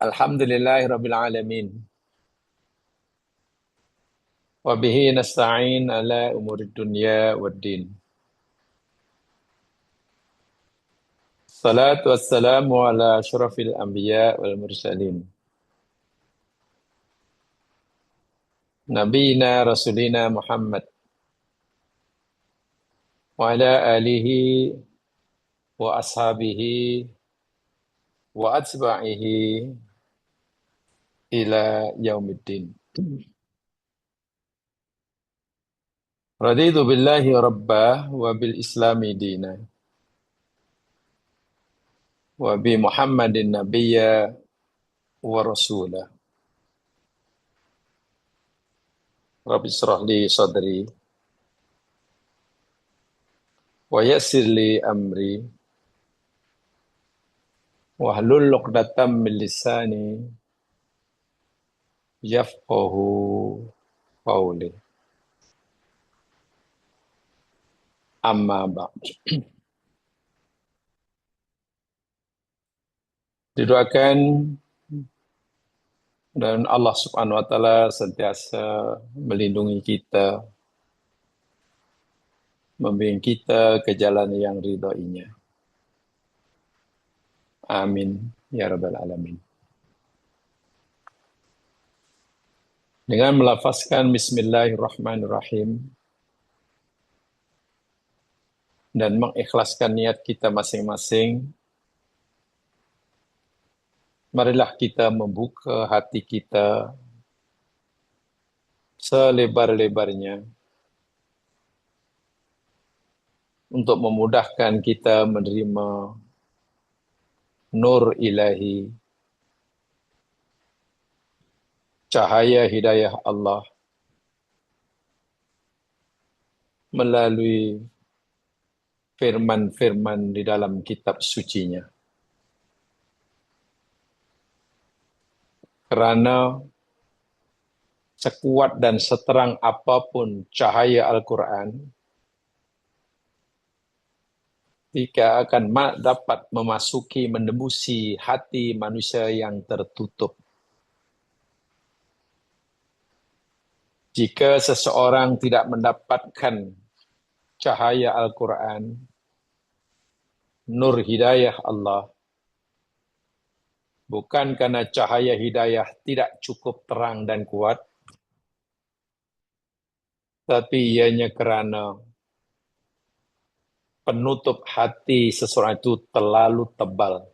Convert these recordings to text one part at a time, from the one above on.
Alhamdulillahirabbil alamin. Wa bihi nasta'in ala umurid dunya waddin. Salatu wassalamu ala asyrafil anbiya wal mursalin. Nabiyina rasulina Muhammad wa ala alihi wa ashabihi wa atba'ihi ila yaumiddin. Raditu billahi rabbah wa bil islami dina wa bi Muhammadin nabiyya wa rasulah. Rabbi israh li sadri wa yassir li amri wahlul 'uqdatam min lisani yafqahu qawli. Amma ba'd. Didoakan dan Allah Subhanahu wa taala sentiasa melindungi kita, membimbing kita ke jalan yang ridhoinya. Amin ya rabbal alamin. Dengan melafazkan bismillahirrahmanirrahim dan mengikhlaskan niat kita masing-masing, marilah kita membuka hati kita selebar-lebarnya untuk memudahkan kita menerima nur ilahi, cahaya hidayah Allah melalui firman-firman di dalam kitab sucinya. Karena sekuat dan seterang apapun cahaya Al-Quran, jika akan dapat memasuki, menembusi hati manusia yang tertutup. Jika seseorang tidak mendapatkan cahaya Al-Quran, nur hidayah Allah, bukan karena cahaya hidayah tidak cukup terang dan kuat, tapi ianya karena penutup hati seseorang itu terlalu tebal.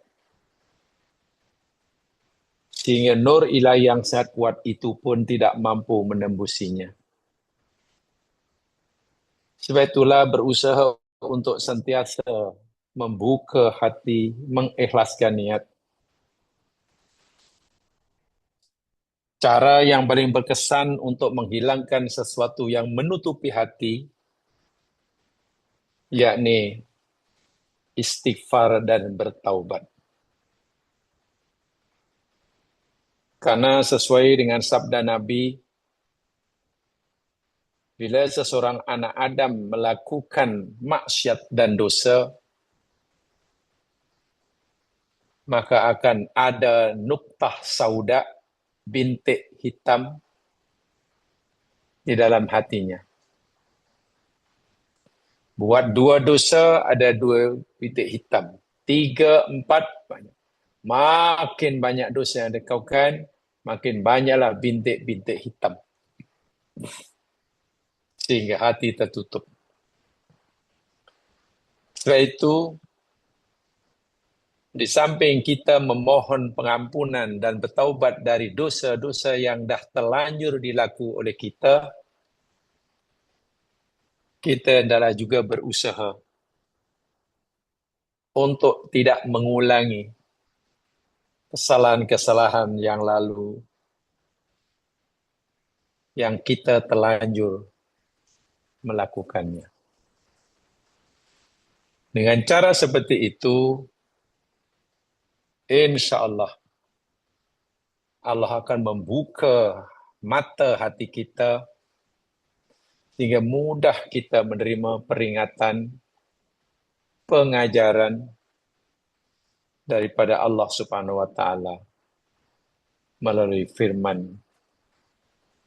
Sehingga nur ilahi yang sangat kuat itu pun tidak mampu menembusinya. Sebab itulah berusaha untuk sentiasa membuka hati, mengikhlaskan niat. Cara yang paling berkesan untuk menghilangkan sesuatu yang menutupi hati, yakni istighfar dan bertaubat. Karena sesuai dengan sabda Nabi, bila seseorang anak Adam melakukan maksiat dan dosa, maka akan ada nuktah sauda, bintik hitam di dalam hatinya. Buat dua dosa ada dua bintik hitam. 3, 4, banyak. Makin banyak dosa yang dikaukan, makin banyaklah bintik-bintik hitam. Sehingga hati tertutup. Sebab itu, di samping kita memohon pengampunan dan bertaubat dari dosa-dosa yang dah terlanjur dilaku oleh kita adalah juga berusaha untuk tidak mengulangi kesalahan-kesalahan yang lalu yang kita terlanjur melakukannya. Dengan cara seperti itu, insya Allah akan membuka mata hati kita sehingga mudah kita menerima peringatan, pengajaran daripada Allah Subhanahu wa taala melalui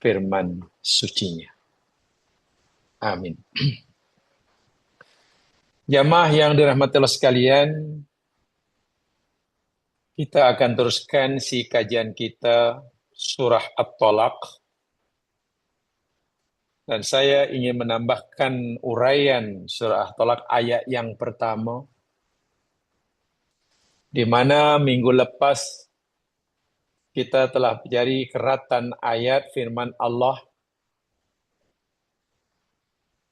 firman sucinya. Amin. Jamaah yang dirahmati Allah sekalian, kita akan teruskan kajian kita surah At-Talaq. Dan saya ingin menambahkan uraian surah At-Talaq ayat yang pertama, di mana minggu lepas kita telah pelajari keratan ayat firman Allah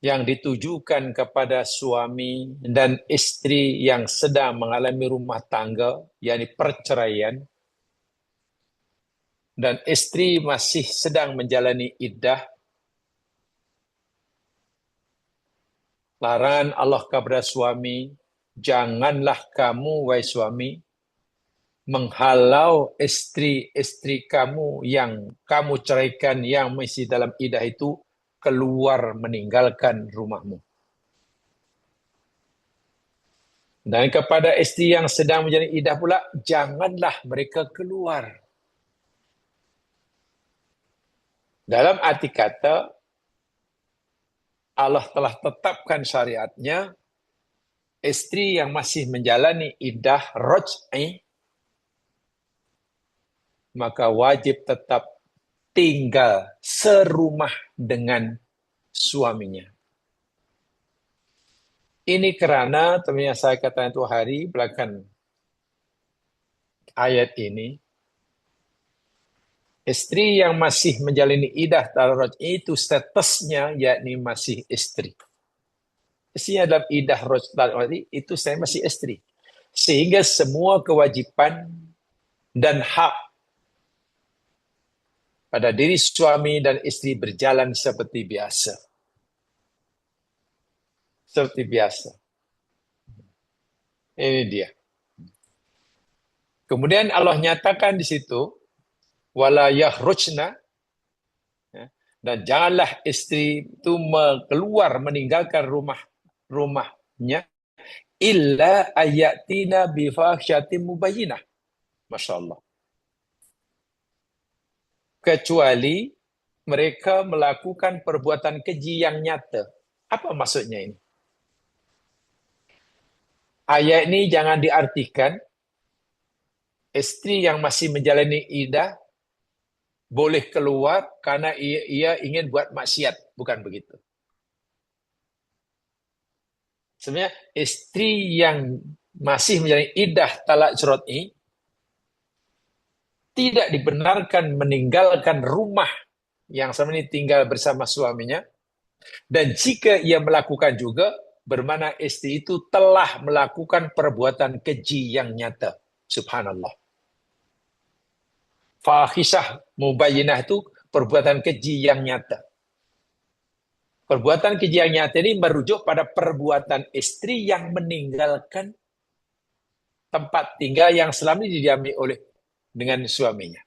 yang ditujukan kepada suami dan istri yang sedang mengalami rumah tangga, yakni perceraian, dan istri masih sedang menjalani iddah. Larangan Allah kepada suami, janganlah kamu, wahai suami, menghalau istri-istri kamu yang kamu ceraikan yang masih dalam iddah itu keluar meninggalkan rumahmu. Dan kepada istri yang sedang menjalani iddah pula, janganlah mereka keluar. Dalam arti kata, Allah telah tetapkan syariatnya, istri yang masih menjalani iddah raj'i, maka wajib tetap tinggal serumah dengan suaminya. Ini kerana, teman yang saya katakan itu hari belakang ayat ini, istri yang masih menjalani iddah raj'i itu statusnya yakni masih istri. Istrinya dalam iddah raj'i itu saya masih istri. Sehingga semua kewajiban dan hak pada diri suami dan istri berjalan seperti biasa. Seperti biasa. Ini dia. Kemudian Allah nyatakan di situ, wala yakhrujna, dan janganlah istri itu keluar meninggalkan rumahnya illa ayatina bi fahishatin mubayyinah. Masya Allah. Kecuali mereka melakukan perbuatan keji yang nyata. Apa maksudnya ini? Ayat ini jangan diartikan istri yang masih menjalani iddah boleh keluar karena ia ingin buat maksiat. Bukan begitu. Sebenarnya istri yang masih menjalani iddah talak raj'i tidak dibenarkan meninggalkan rumah yang selama ini tinggal bersama suaminya, dan jika ia melakukan juga, bermakna istri itu telah melakukan perbuatan keji yang nyata. Subhanallah. Fahisah mubayyinah itu perbuatan keji yang nyata. Perbuatan keji yang nyata ini merujuk pada perbuatan istri yang meninggalkan tempat tinggal yang selama ini didiami oleh dengan suaminya.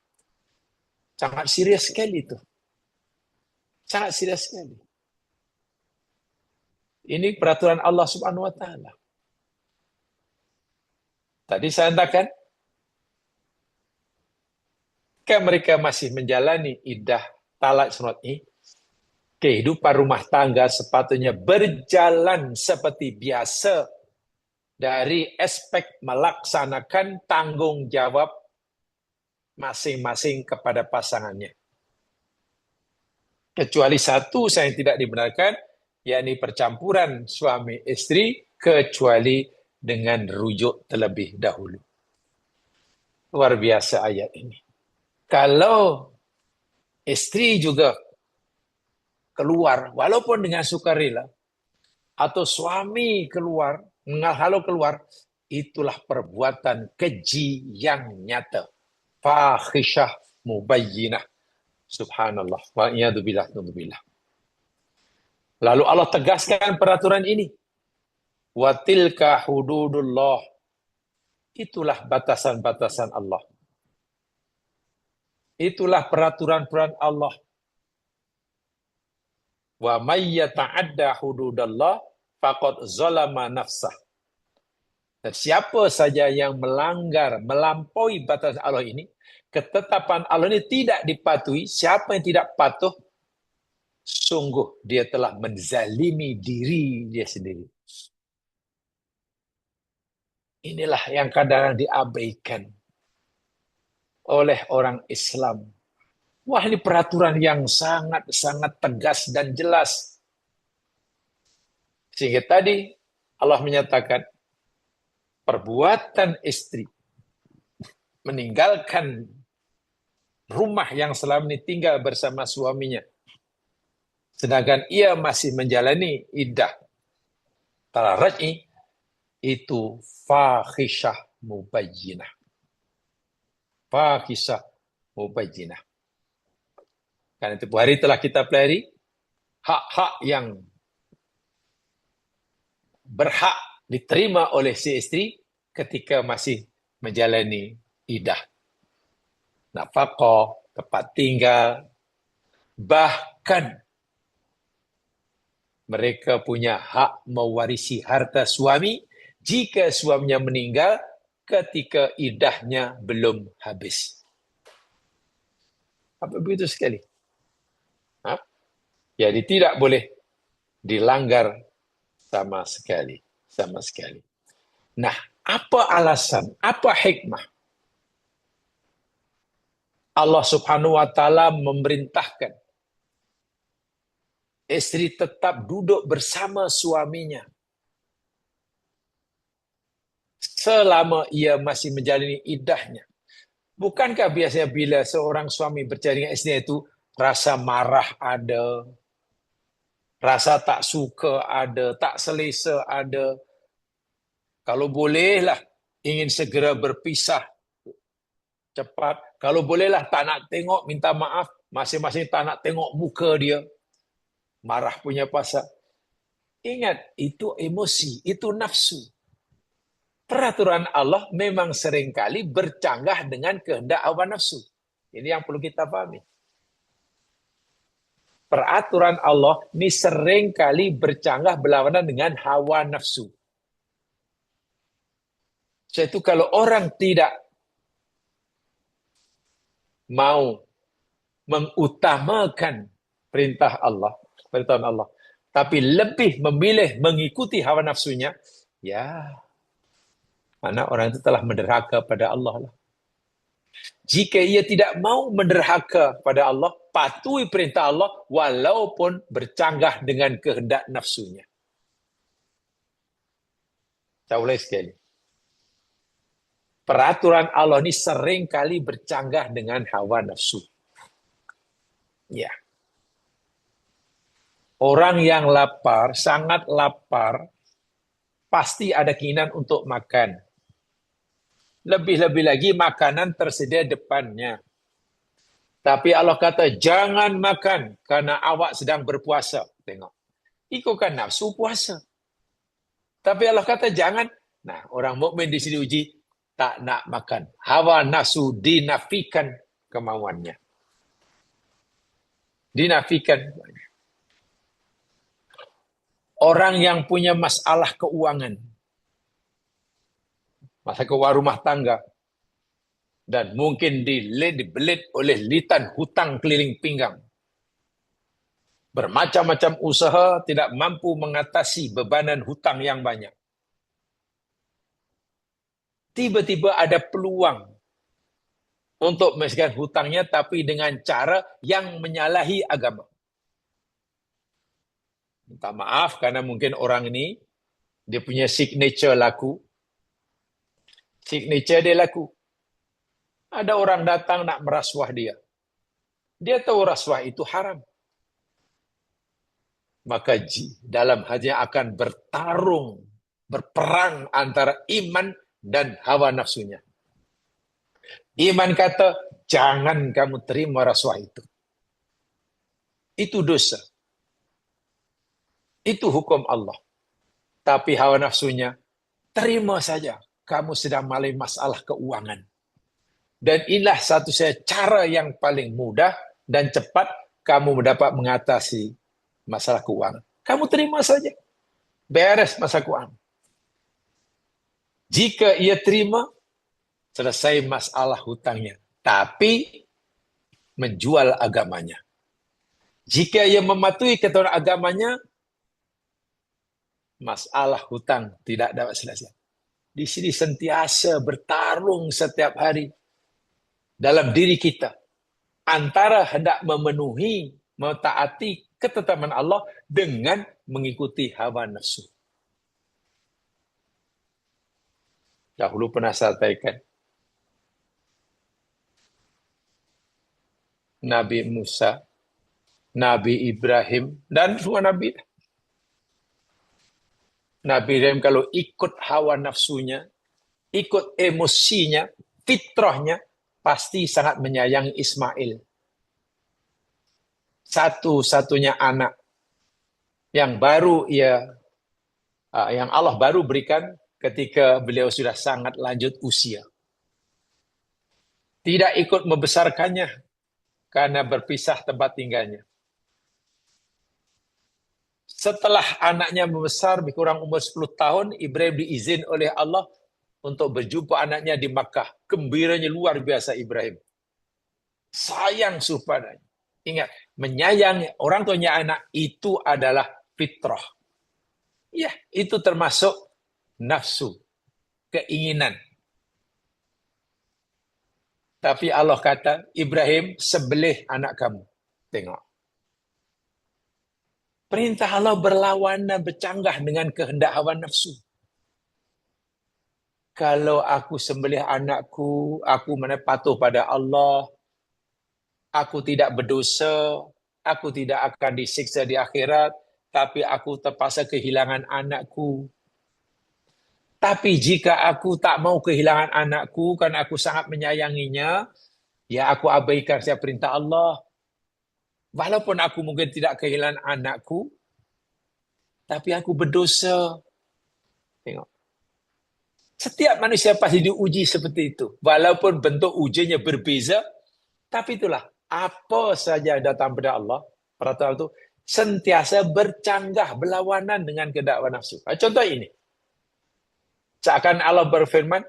Sangat serius sekali itu. Sangat serius sekali. Ini peraturan Allah Subhanahu wa taala. Tadi saya katakan, jika mereka masih menjalani iddah talak raj'i, kehidupan rumah tangga sepatutnya berjalan seperti biasa dari aspek melaksanakan tanggung jawab masing-masing kepada pasangannya. Kecuali satu yang tidak dibenarkan, yakni percampuran suami istri, kecuali dengan rujuk terlebih dahulu. Luar biasa ayat ini. Kalau istri juga keluar, walaupun dengan sukarela, atau suami keluar, menghalau keluar, itulah perbuatan keji yang nyata. Fahisyah mubayyinah. Subhanallah. Wa'iyadzubillah. Lalu Allah tegaskan peraturan ini. Watilka hududullah. Itulah batasan-batasan Allah. Itulah peraturan-peraturan Allah. Wa may yata'adda hududallah faqad zalama nafsah. Dan siapa saja yang melanggar, melampaui batas Allah ini, ketetapan Allah ini tidak dipatuhi, siapa yang tidak patuh, sungguh dia telah menzalimi diri dia sendiri. Inilah yang kadang diabaikan oleh orang Islam. Wah, ini peraturan yang sangat-sangat tegas dan jelas. Sehingga tadi Allah menyatakan, perbuatan istri meninggalkan rumah yang selama ini tinggal bersama suaminya, sedangkan ia masih menjalani iddah tala raj'i, itu fahisyah mubayyinah. Fahisyah mubayyinah. Karena itu hari telah kita pelajari hak-hak yang berhak diterima oleh si istri ketika masih menjalani iddah. Nafkah, tempat tinggal, bahkan mereka punya hak mewarisi harta suami jika suaminya meninggal ketika iddahnya belum habis. Apa begitu sekali? Jadi tidak boleh dilanggar sama sekali. Sama sekali. Nah, apa alasan? Apa hikmah? Allah Subhanahu wa taala memerintahkan istri tetap duduk bersama suaminya selama ia masih menjalani iddahnya. Bukankah biasanya bila seorang suami bercerai dengan istrinya itu rasa marah ada, rasa tak suka ada, tak selesa ada. Kalau bolehlah ingin segera berpisah cepat. Kalau bolehlah tak nak tengok, minta maaf. Masing-masing tak nak tengok muka dia. Marah punya pasal. Ingat, itu emosi, itu nafsu. Peraturan Allah memang seringkali bercanggah dengan kehendak hawa nafsu. Ini yang perlu kita pahami. Peraturan Allah ini seringkali bercanggah berlawanan dengan hawa nafsu. Jadi kalau orang tidak mau mengutamakan perintah Allah, tapi lebih memilih mengikuti hawa nafsunya, ya, mana orang itu telah menderhaka pada Allah lah. Jika ia tidak mau menderhaka pada Allah, patuhi perintah Allah walaupun bercanggah dengan kehendak nafsunya. Saya ulangi sekali. Peraturan Allah ini sering kali bercanggah dengan hawa nafsu. Ya. Orang yang lapar, sangat lapar, pasti ada keinginan untuk makan. Lebih-lebih lagi makanan tersedia depannya. Tapi Allah kata, jangan makan karena awak sedang berpuasa. Tengok. Itu kan nafsu puasa. Tapi Allah kata, jangan. Nah, orang mukmin di sini uji, tak nak makan. Hawa nafsu dinafikan kemauannya. Dinafikan. Orang yang punya masalah keuangan. Masalah keuangan rumah tangga. Dan mungkin dibelit oleh litan hutang keliling pinggang. Bermacam-macam usaha tidak mampu mengatasi bebanan hutang yang banyak. Tiba-tiba ada peluang untuk menyelesaikan hutangnya tapi dengan cara yang menyalahi agama. Minta maaf karena mungkin orang ini dia punya signature laku. Signature dia laku. Ada orang datang nak merasuah dia. Dia tahu rasuah itu haram. Maka dalam hatinya akan berperang antara iman dan hawa nafsunya. Iman kata, jangan kamu terima rasuah itu. Itu dosa. Itu hukum Allah. Tapi hawa nafsunya, terima saja. Kamu sedang mengalami masalah keuangan. Dan inilah satu-satunya cara yang paling mudah dan cepat kamu dapat mengatasi masalah keuangan. Kamu terima saja. Beres masalah keuangan. Jika ia terima, selesai masalah hutangnya. Tapi menjual agamanya. Jika ia mematuhi ketentuan agamanya, masalah hutang tidak dapat selesai. Di sini sentiasa bertarung setiap hari dalam diri kita antara hendak memenuhi, mentaati ketetapan Allah dengan mengikuti hawa nafsu. Dahulu pernah saya sampaikan, Nabi Musa, Nabi Ibrahim, dan semua Nabi. Nabi Ibrahim kalau ikut hawa nafsunya, ikut emosinya, fitrahnya, pasti sangat menyayangi Ismail. Satu-satunya anak yang yang Allah baru berikan ketika beliau sudah sangat lanjut usia. Tidak ikut membesarkannya karena berpisah tempat tinggalnya. Setelah anaknya membesar, lebih kurang umur 10 tahun, Ibrahim diizin oleh Allah untuk berjumpa anaknya di Makkah. Gembiranya luar biasa Ibrahim. Sayang padanya. Ingat, menyayangi orang tuanya anak itu adalah fitrah. Ya, itu termasuk nafsu, keinginan. Tapi Allah kata, Ibrahim, sembelih anak kamu. Tengok. Perintah Allah berlawanan, bercanggah dengan kehendak hawa nafsu. Kalau aku sembelih anakku, aku patuh pada Allah, aku tidak berdosa, aku tidak akan disiksa di akhirat, tapi aku terpaksa kehilangan anakku. Tapi jika aku tak mau kehilangan anakku, karena aku sangat menyayanginya, ya aku abaikan setiap perintah Allah. Walaupun aku mungkin tidak kehilangan anakku, tapi aku berdosa. Tengok. Setiap manusia pasti diuji seperti itu. Walaupun bentuk ujiannya berbeza, tapi itulah, apa saja datang pada Allah, peraturan itu sentiasa bercanggah, berlawanan dengan kehendak nafsu. Contoh ini. Seakan Allah berfirman,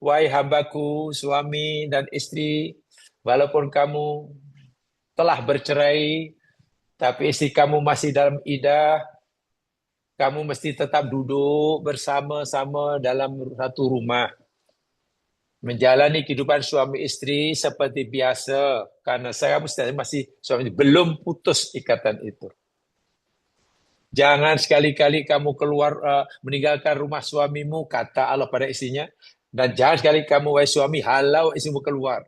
wahai hambaku, suami dan istri, walaupun kamu telah bercerai, tapi istri kamu masih dalam iddah, kamu mesti tetap duduk bersama-sama dalam satu rumah. Menjalani kehidupan suami istri seperti biasa. Karena saya masih suami istri. Belum putus ikatan itu. Jangan sekali-kali kamu keluar meninggalkan rumah suamimu, kata Allah pada istrinya. Dan jangan sekali kamu, wahai suami, halau istrimu keluar.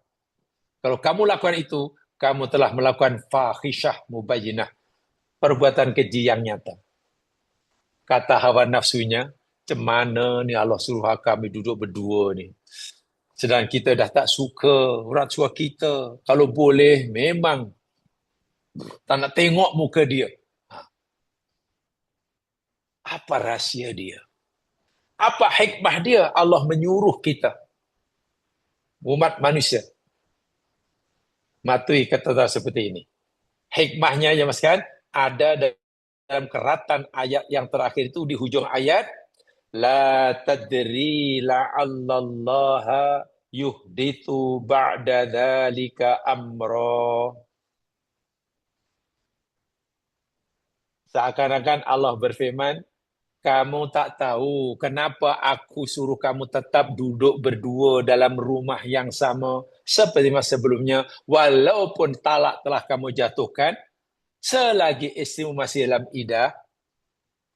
Kalau kamu lakukan itu, kamu telah melakukan fahisyah mubayyinah. Perbuatan keji yang nyata. Kata hawa nafsunya, cemana nih Allah suruh kami duduk berdua nih. Sedang kita dah tak suka orang tua kita. Kalau boleh, memang tak nak tengok muka dia. Apa rahsia dia? Apa hikmah dia Allah menyuruh kita, umat manusia, matuhi kata seperti ini? Hikmahnya ya mas kan, ada dalam keratan ayat yang terakhir itu di hujung ayat, la tadri la'allallaha yuhdithu ba'da dzalika amra. Seakan-akan Allah berfirman, kamu tak tahu kenapa aku suruh kamu tetap duduk berdua dalam rumah yang sama seperti masa sebelumnya, walaupun talak telah kamu jatuhkan, selagi istrimu masih dalam iddah.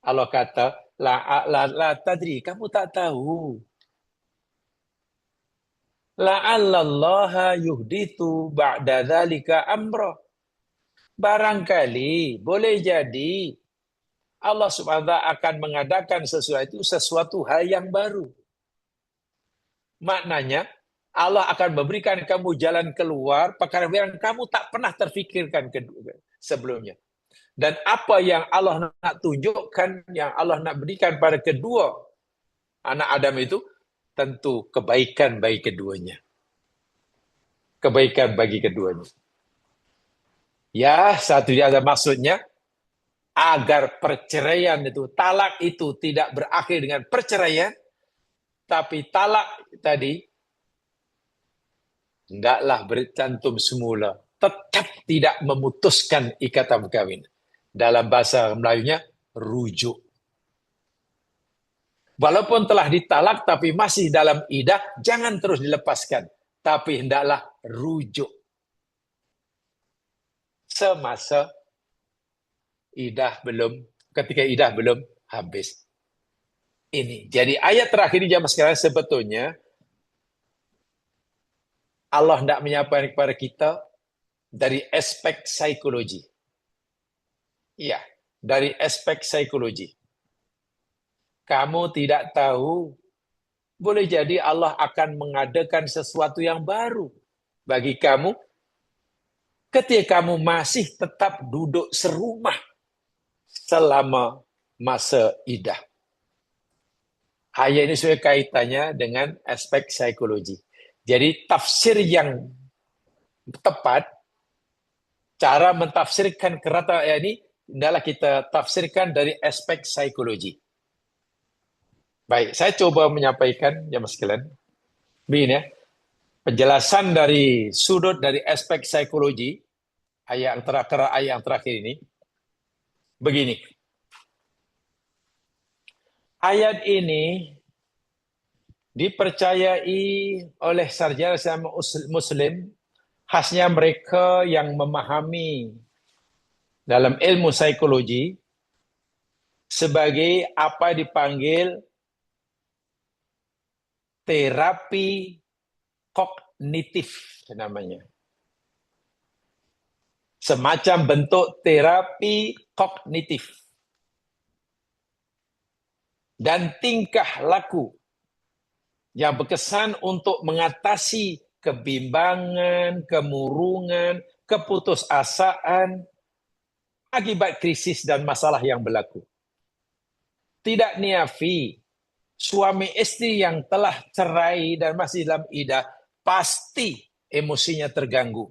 Allah kata, la tadri, kamu tak tahu. La'allallaha yuhdithu ba'da dzalika amra. Barangkali, boleh jadi, Allah SWT akan mengadakan sesuatu hal yang baru. Maknanya, Allah akan memberikan kamu jalan keluar perkara yang kamu tak pernah terfikirkan sebelumnya. Dan apa yang Allah nak tunjukkan, yang Allah nak berikan pada kedua anak Adam itu, tentu kebaikan bagi keduanya. Kebaikan bagi keduanya. Ya, satu di antara maksudnya, agar perceraian itu, talak itu tidak berakhir dengan perceraian, Tapi talak tadi, hendaklah bercantum semula. Tetap tidak memutuskan ikatan perkawinan. Dalam bahasa Melayunya, rujuk. Walaupun telah ditalak tapi masih dalam idah, jangan terus dilepaskan. Tapi hendaklah rujuk. Semasa ketika idah belum habis. Ini. Jadi ayat terakhir di zaman sekarang sebetulnya Allah hendak menyampaikan kepada kita dari aspek psikologi. Iya, dari aspek psikologi. Kamu tidak tahu, boleh jadi Allah akan mengadakan sesuatu yang baru bagi kamu ketika kamu masih tetap duduk serumah selama masa idah. Ayat ini sesuai kaitannya dengan aspek psikologi. Jadi tafsir yang tepat, cara mentafsirkan kerata ayat ini adalah kita tafsirkan dari aspek psikologi. Baik, saya coba menyampaikan, ya Mas sekalian, begini ya, penjelasan dari sudut dari aspek psikologi ayat yang terakhir ini, begini. Ayat ini dipercayai oleh sarjana Muslim, khasnya mereka yang memahami dalam ilmu psikologi sebagai apa dipanggil terapi kognitif namanya. Semacam bentuk terapi kognitif. Dan tingkah laku yang berkesan untuk mengatasi kebimbangan, kemurungan, keputusasaan akibat krisis dan masalah yang berlaku. Tidak niafi, suami istri yang telah cerai dan masih dalam idah pasti emosinya terganggu.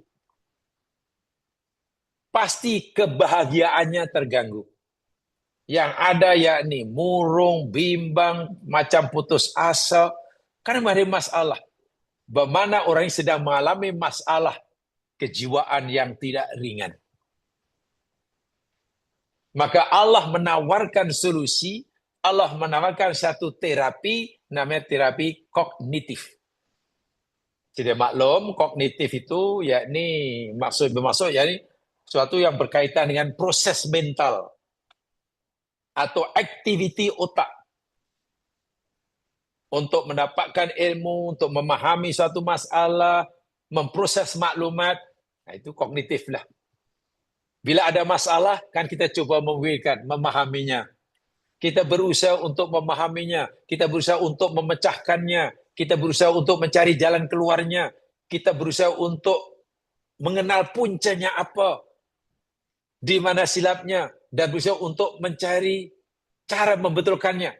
Pasti kebahagiaannya terganggu. Yang ada yakni murung, bimbang, macam putus asa, karena ada masalah. Bagaimana orang yang sedang mengalami masalah kejiwaan yang tidak ringan. Maka Allah menawarkan solusi, Allah menawarkan satu terapi, namanya terapi kognitif. Jadi maklum, kognitif itu yakni bermaksud yakni sesuatu yang berkaitan dengan proses mental atau aktiviti otak untuk mendapatkan ilmu, untuk memahami suatu masalah, memproses maklumat. Nah, itu kognitif lah. Bila ada masalah, kan kita coba memahaminya. Kita berusaha untuk memahaminya. Kita berusaha untuk memecahkannya. Kita berusaha untuk mencari jalan keluarnya. Kita berusaha untuk mengenal puncanya apa. Di mana silapnya. Dan berusaha untuk mencari cara membetulkannya.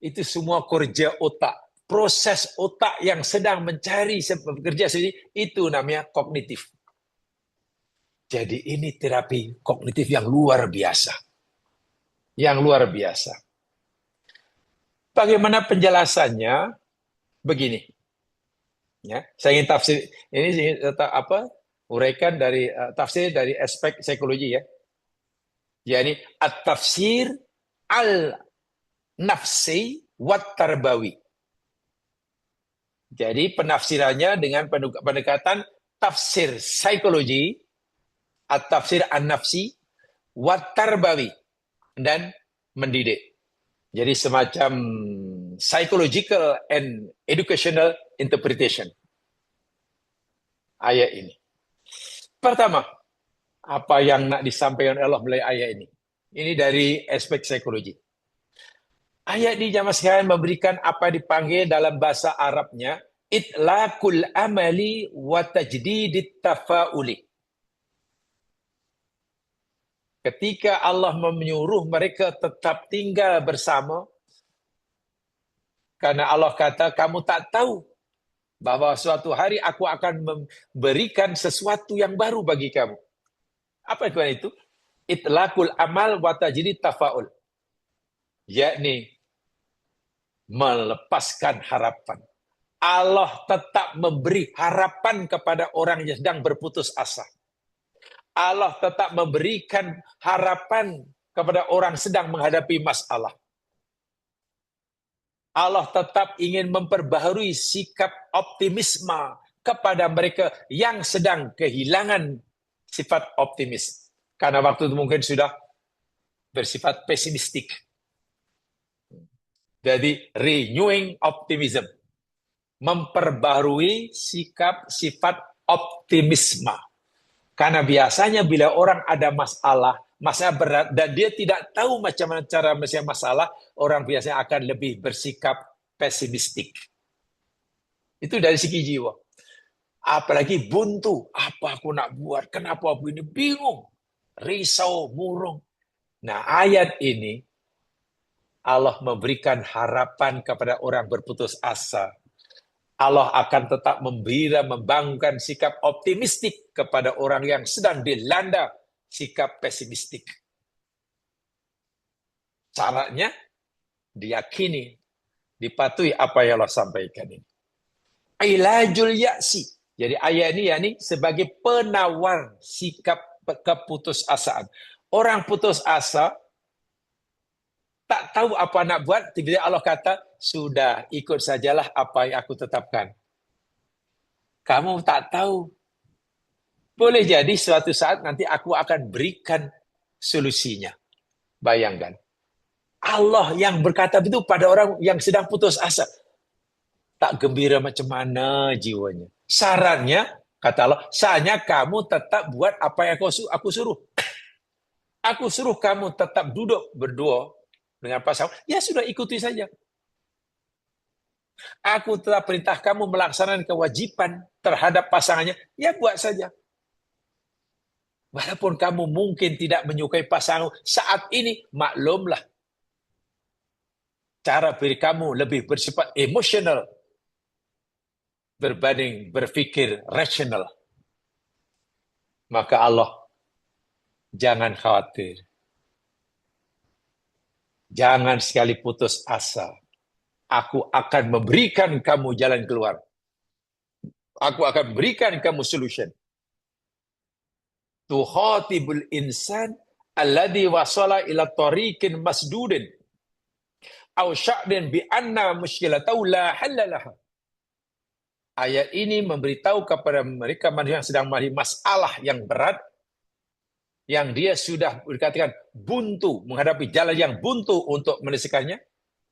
Itu semua kerja otak. Proses otak yang sedang mencari bekerja sendiri, itu namanya kognitif. Jadi ini terapi kognitif yang luar biasa. Yang luar biasa. Bagaimana penjelasannya? Begini. Ya, saya ingin tafsir ini uraikan dari tafsir dari aspek psikologi ya. Yani at-tafsir al-nafsi wat tarbawi. Jadi penafsirannya dengan pendekatan tafsir psikologi, at-tafsir an-nafsi wat tarbawi, dan mendidik. Jadi semacam psychological and educational interpretation ayat ini. Pertama, apa yang nak disampaikan Allah melalui ayat ini? Ini dari aspek psikologi. Ayat di zaman sekarang memberikan apa dipanggil dalam bahasa Arabnya itlaqul amali wa tajdidit tafauli. Ketika Allah menyuruh mereka tetap tinggal bersama, karena Allah kata, kamu tak tahu bahwa suatu hari aku akan memberikan sesuatu yang baru bagi kamu. Apa itu? Itlaqul amal wa tajdid tafaul. Yakni melepaskan harapan. Allah tetap memberi harapan kepada orang yang sedang berputus asa. Allah tetap memberikan harapan kepada orang sedang menghadapi masalah. Allah tetap ingin memperbaharui sikap optimisme kepada mereka yang sedang kehilangan sifat optimis. Karena waktu itu mungkin sudah bersifat pesimistik. Jadi renewing optimism. Memperbaharui sikap sifat optimisme. Karena biasanya bila orang ada masalah berat, dan dia tidak tahu macam mana cara menyelesaikan masalah, orang biasanya akan lebih bersikap pesimistik. Itu dari segi jiwa. Apalagi buntu. Apa aku nak buat? Kenapa aku ini bingung? Risau, murung. Nah, ayat ini, Allah memberikan harapan kepada orang berputus asa. Allah akan tetap membina, membangunkan sikap optimistik kepada orang yang sedang dilanda sikap pesimistik. Caranya diyakini, dipatuhi apa yang Allah sampaikan ini. Ilajul ya'si. Jadi ayat ini yakni sebagai penawar sikap keputusasaan. Orang putus asa tak tahu apa nak buat, tiba-tiba Allah kata, sudah, ikut sajalah apa yang aku tetapkan. Kamu tak tahu. Boleh jadi suatu saat nanti aku akan berikan solusinya. Bayangkan. Allah yang berkata itu pada orang yang sedang putus asa. Tak gembira macam mana jiwanya. Sarannya, kata Allah, sarannya kamu tetap buat apa yang aku suruh. Aku suruh kamu tetap duduk berdua dengan pasangan, ya sudah ikuti saja. Aku telah perintah kamu melaksanakan kewajiban terhadap pasangannya, ya buat saja. Walaupun kamu mungkin tidak menyukai pasangan saat ini, maklumlah. Cara diri kamu lebih bersifat emosional berbanding berpikir rasional. Maka Allah, jangan khawatir. Jangan sekali putus asa. Aku akan memberikan kamu jalan keluar. Aku akan berikan kamu solution. Tukhatibul insan alladhi wasala ila tariqin masdudin aw sya'din bi anna mushkilatahu la hallalaha. Ayat ini memberitahu kepada mereka manusia yang sedang menghadapi masalah yang berat, yang dia sudah dikatakan buntu, menghadapi jalan yang buntu untuk menyelesaikannya,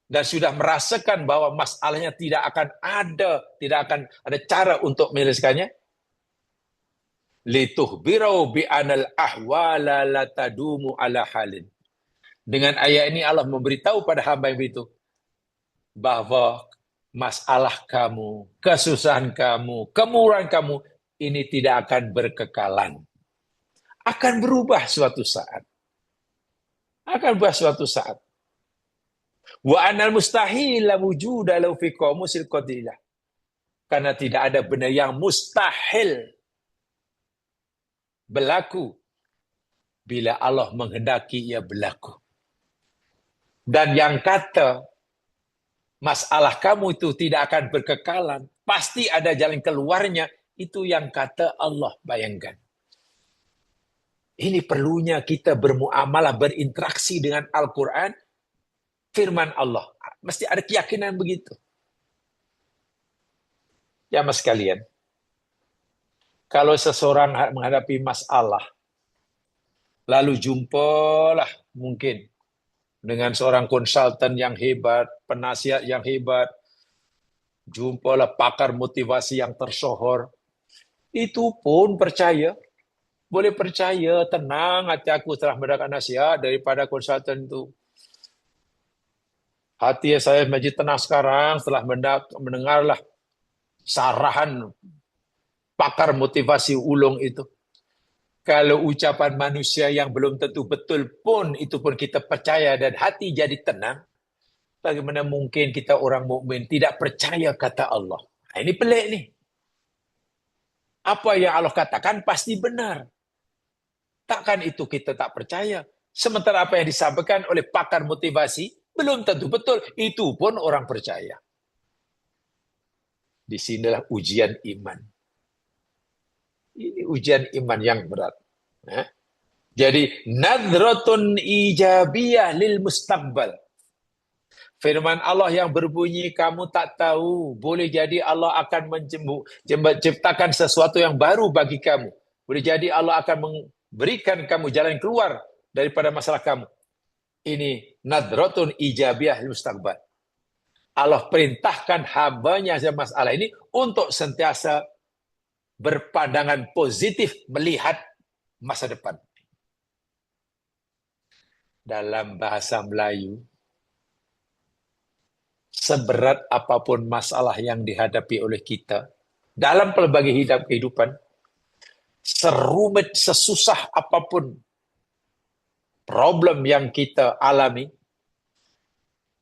dan sudah merasakan bahwa masalahnya tidak akan ada cara untuk menyelesaikannya. Lituhbirau bi anal ahwala la tadumu ala halin. Dengan ayat ini Allah memberitahu pada hamba yang itu bahwa masalah kamu, kesusahan kamu, kemurahan kamu ini tidak akan berkekalan. Akan berubah suatu saat. Akan berubah suatu saat. Wa anal mustahil la wujuda lahu fi qamusil qadilah. Karena tidak ada benda yang mustahil berlaku bila Allah menghendaki ia berlaku. Dan yang kata masalah kamu itu tidak akan berkekalan, pasti ada jalan keluarnya, itu yang kata Allah. Bayangkan. Ini perlunya kita bermuamalah, berinteraksi dengan Al-Quran, firman Allah. Mesti ada keyakinan begitu. Ya mas sekalian, kalau seseorang menghadapi masalah, lalu jumpalah mungkin dengan seorang konsultan yang hebat, penasihat yang hebat, jumpalah pakar motivasi yang tersohor, itu pun percaya. Boleh percaya, tenang, hati aku telah mendapat nasihat daripada konsultan itu. Hati saya menjadi tenang sekarang setelah mendengarlah sarahan pakar motivasi ulung itu. Kalau ucapan manusia yang belum tentu betul pun, itu pun kita percaya dan hati jadi tenang, bagaimana mungkin kita orang mukmin tidak percaya kata Allah? Nah, ini pelik nih. Apa yang Allah katakan pasti benar. Takkan itu kita tak percaya. Sementara apa yang disampaikan oleh pakar motivasi, Belum tentu betul. Itu pun orang percaya. Disinilah ujian iman. Ini ujian iman yang berat. Ya. Jadi, nadratun ijabiyah lil mustaqbal. Firman Allah yang berbunyi, kamu tak tahu, boleh jadi Allah akan menciptakan sesuatu yang baru bagi kamu. Boleh jadi Allah akan memberikan kamu jalan keluar daripada masalah kamu. Ini nadratun ijabiyah mustaqbal. Allah perintahkan hambanya masalah ini untuk sentiasa berpandangan positif melihat masa depan. Dalam bahasa Melayu, seberat apapun masalah yang dihadapi oleh kita dalam pelbagai kehidupan, serumit, sesusah apapun problem yang kita alami,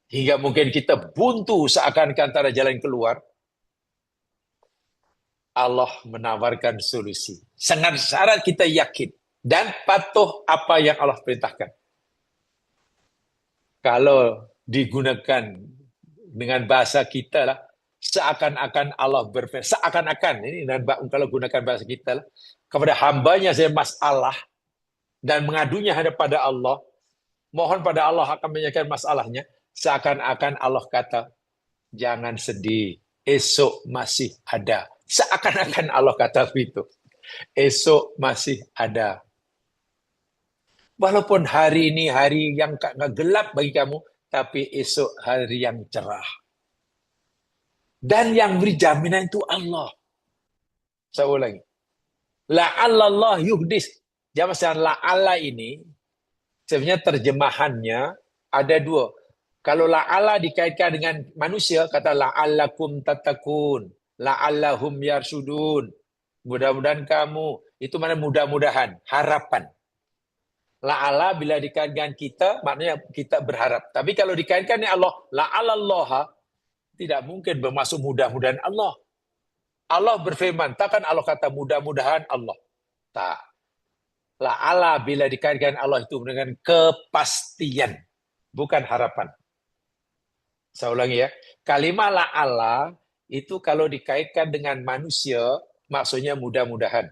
hingga mungkin kita buntu seakan-akan tak ada jalan keluar, Allah menawarkan solusi. Dengan syarat kita yakin dan patuh apa yang Allah perintahkan. Kalau digunakan dengan bahasa kita lah, seakan-akan Allah berfirman, seakan-akan ini, dan kalau gunakan bahasa kita lah, kepada hambanya saya masalah dan mengadunya pada Allah, mohon pada Allah akan menyelesaikan masalahnya, seakan-akan Allah kata, jangan sedih, esok masih ada. Seakan-akan Allah kata begitu. Esok masih ada. Walaupun hari ini hari yang gelap bagi kamu, tapi esok hari yang cerah. Dan yang beri jaminan itu Allah. Saya ulangi. La'allallah yuhdis. Jangan la'alla ini, sebenarnya terjemahannya ada dua. Kalau la'alla dikaitkan dengan manusia, kata la'allakum tatakun. La'allahum yarsudun. Mudah-mudahan kamu. Itu mana mudah-mudahan. Harapan. La'alla bila dikaitkan kita, maknanya kita berharap. Tapi kalau dikaitkan dengan Allah, la'allallaha, tidak mungkin bermaksud mudah-mudahan Allah. Allah berfirman, takkan Allah kata mudah-mudahan Allah. Tak. La'alla bila dikaitkan Allah itu dengan kepastian. Bukan harapan. Saya ulangi ya. Kalimat la'alla itu kalau dikaitkan dengan manusia, maksudnya mudah-mudahan.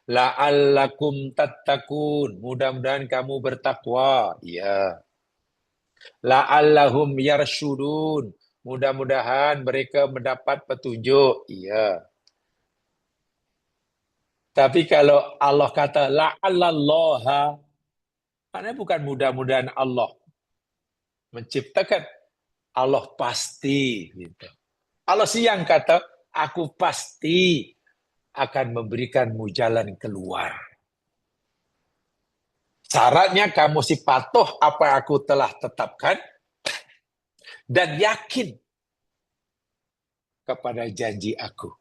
La'allakum tattaqun, mudah-mudahan kamu bertakwa. Ya. La'allahum yarshudun, mudah-mudahan mereka mendapat petunjuk. Iya. Tapi kalau Allah kata la'allallaha, maknanya bukan mudah-mudahan Allah menciptakan, Allah pasti gitu. Allah sih yang kata, aku pasti akan memberikanmu jalan keluar. Syaratnya kamu si patuh apa yang aku telah tetapkan dan yakin kepada janji aku.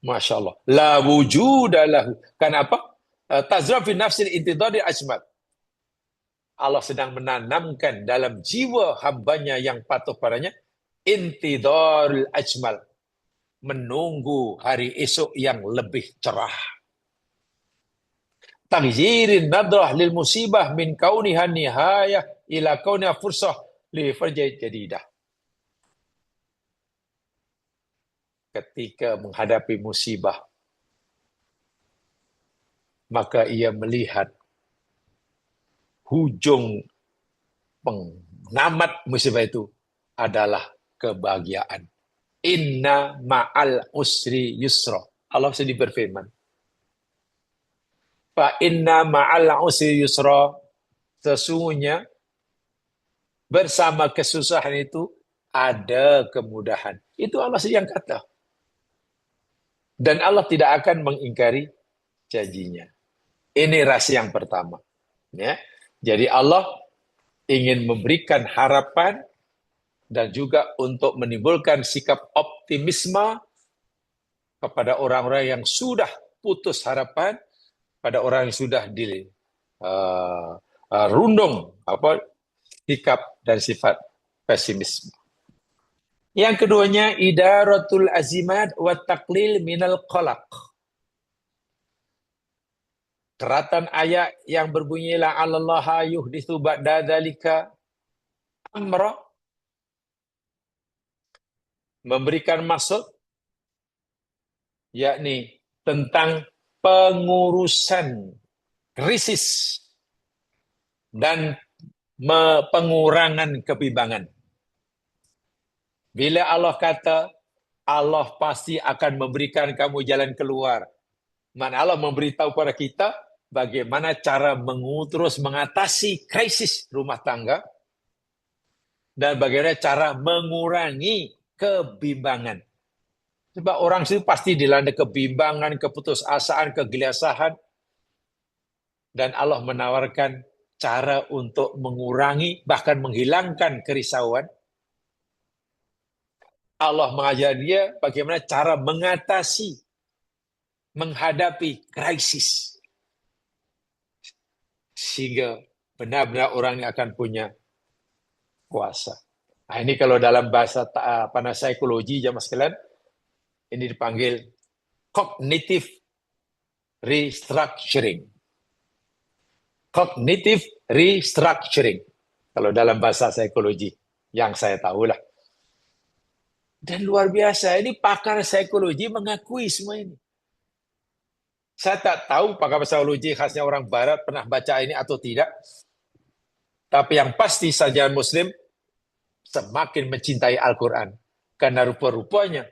Masya Allah. La wujudalahu. Kenapa? Tazra fi nafsil intidari ajmal. Allah sedang menanamkan dalam jiwa hambanya yang patuh padanya intidarul ajmal, menunggu hari esok yang lebih cerah. Taghyirin nadrah lil musibah min kauniha nihayah ila kauniha fursah li farjah jadidah. Ketika menghadapi musibah, maka ia melihat hujung pengamat musibah itu adalah kebahagiaan. Inna ma'al usri yusra. Allah sendiri berfirman. Fa inna ma'al usri yusra. Sesungguhnya bersama kesusahan itu ada kemudahan. Itu Allah sendiri yang kata. Dan Allah tidak akan mengingkari janjinya. Ini rahasia yang pertama. Ya. Jadi Allah ingin memberikan harapan dan juga untuk menimbulkan sikap optimisme kepada orang-orang yang sudah putus harapan, pada orang yang sudah di rundung sikap dan sifat pesimisme. Yang keduanya idaratul azimat wa taqlil minal qalaq. Keratan ayat yang berbunyi la'allallaha yuhditsu ba'da dzalika amra, memberikan maksud, yakni tentang pengurusan krisis dan pengurangan kebimbangan. Bila Allah kata, Allah pasti akan memberikan kamu jalan keluar. Mana Allah memberitahu kepada kita bagaimana cara terus mengatasi krisis rumah tangga dan bagaimana cara mengurangi kebimbangan. Sebab orang itu pasti dilanda kebimbangan, keputusasaan, kegelisahan. Dan Allah menawarkan cara untuk mengurangi, bahkan menghilangkan kerisauan. Allah mengajar dia bagaimana cara mengatasi, menghadapi krisis. Sehingga benar-benar orang yang akan punya kuasa. Nah, ini kalau dalam bahasa psikologi, jamaah sekalian, ini dipanggil cognitive restructuring. Cognitive restructuring. Kalau dalam bahasa psikologi, yang saya tahu lah. Dan luar biasa, ini pakar psikologi mengakui semua ini. Saya tak tahu pakar psikologi khasnya orang barat pernah baca ini atau tidak. Tapi yang pasti saja Muslim semakin mencintai Al-Quran. Karena rupa-rupanya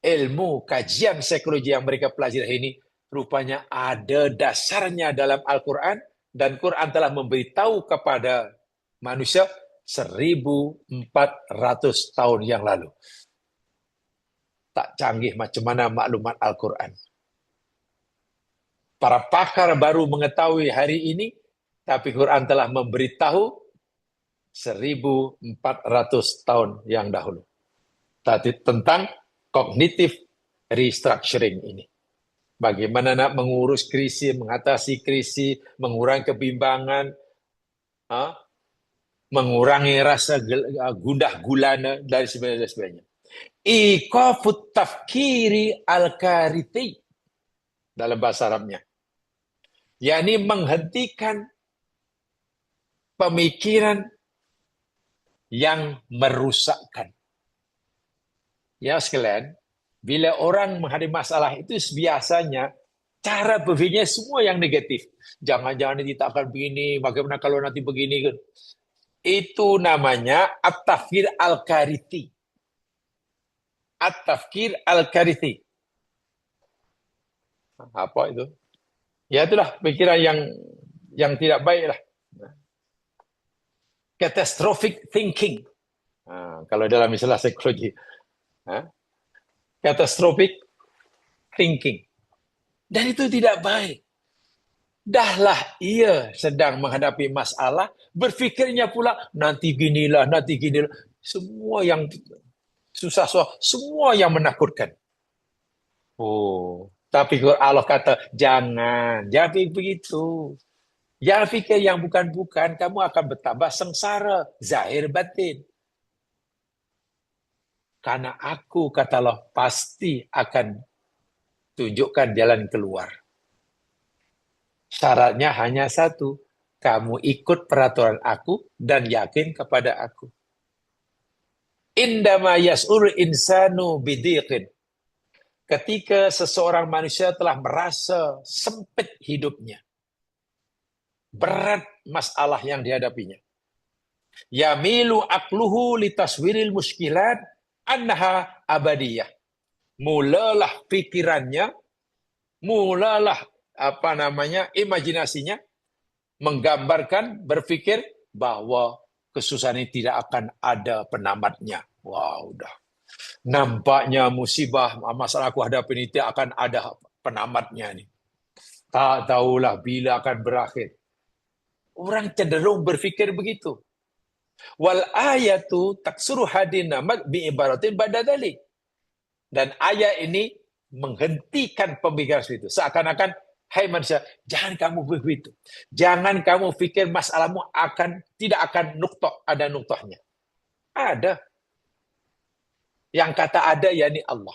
ilmu kajian psikologi yang mereka pelajari ini rupanya ada dasarnya dalam Al-Quran. Dan Quran telah memberitahu kepada manusia 1400 tahun yang lalu. Tak canggih macam mana maklumat Al-Quran. Para pakar baru mengetahui hari ini, tapi Quran telah memberitahu 1400 tahun yang dahulu. Tentang cognitive restructuring ini. Bagaimana nak mengurus krisis, mengatasi krisis, mengurangi kebimbangan, mengurangi rasa gundah gulana dan sebagainya. Iqafut tafkiri al-kariti dalam bahasa Arabnya, yakni menghentikan pemikiran yang merusakkan. Ya sekalian, bila orang menghadapi masalah itu biasanya cara berpikirnya semua yang negatif. Jangan-jangan nanti tak akan begini, bagaimana kalau nanti begini. Itu namanya at-tafkir al-kariti. At-tafkir al-kariti. Apa itu? Ya itulah pikiran yang tidak baik lah. Catastrophic thinking. Kalau dalam istilah psikologi. Catastrophic thinking. Dan itu tidak baik. Dahlah ia sedang menghadapi masalah, berfikirnya pula nanti ginilah. Semua yang susah, semua yang menakutkan. Tapi Allah kata, jangan begitu. Jangan fikir yang bukan-bukan, kamu akan bertambah sengsara, zahir batin. Karena aku, kata Allah, pasti akan tunjukkan jalan keluar. Syaratnya hanya satu, kamu ikut peraturan aku dan yakin kepada aku. Indama yas'ul insanu bidiqin. Ketika seseorang manusia telah merasa sempit hidupnya, berat masalah yang dihadapinya. Yamilu akluhu litaswiril muskilat annaha abadiyah. Mulalah pikirannya, imajinasinya menggambarkan, berpikir bahwa kesusahan ini tidak akan ada penamatnya. Wow, udah. Nampaknya musibah, masalah aku hadapi ini tidak akan ada penamatnya nih. Tak tahulah bila akan berakhir. Orang cenderung berpikir begitu. Wal ayatu taksuru hadinamat bi ibaratin badadali. Dan ayat ini menghentikan pemikiran itu. Seakan-akan, hai manusia, jangan kamu begitu. Jangan kamu pikir masalahmu tidak akan ada nuktahnya. Ada. Yang kata ada, yakni Allah.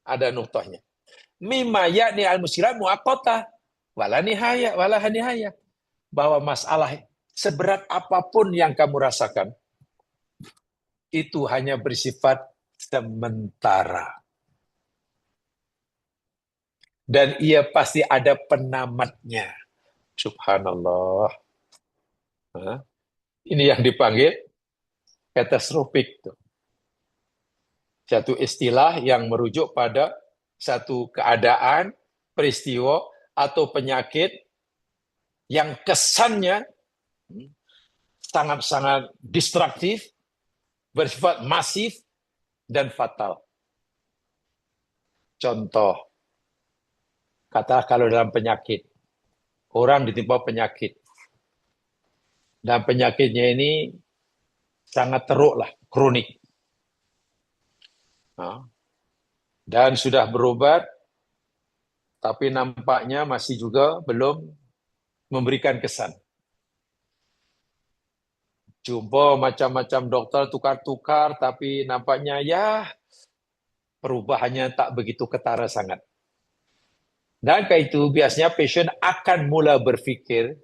Ada nuktahnya. Mimma yakni al-musirat mu'aqqata wala nihaya. Bahwa masalah seberat apapun yang kamu rasakan, itu hanya bersifat sementara. Dan ia pasti ada penamatnya. Subhanallah. Ini yang dipanggil katastrofik. Satu istilah yang merujuk pada satu keadaan, peristiwa, atau penyakit yang kesannya sangat-sangat destruktif, bersifat masif, dan fatal. Contoh, kata kalau dalam penyakit, orang ditimpa penyakit, dan penyakitnya ini sangat teruk lah, kronik. Dan sudah berobat, tapi nampaknya masih juga belum memberikan kesan. Jumpa macam-macam dokter tukar-tukar, tapi nampaknya ya perubahannya tak begitu ketara sangat. Dan karena itu biasanya pasien akan mula berpikir,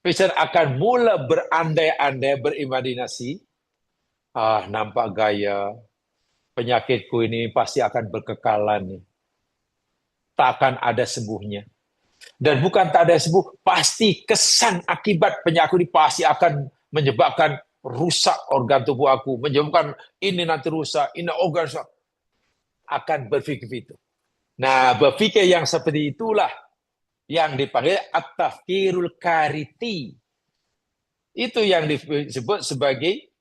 pasien akan mula berandai-andai, berimajinasi, nampak gaya penyakitku ini pasti akan berkekalan nih. Tak akan ada sembuhnya. Dan bukan tak ada sembuh, pasti kesan akibat penyakit ini pasti akan menyebabkan rusak organ tubuh aku, menyebabkan ini nanti rusak, ini organ rusak. Akan berpikir itu. Nah, berpikir yang seperti itulah yang dipanggil at-tafkirul kariti. Itu yang disebut sebagai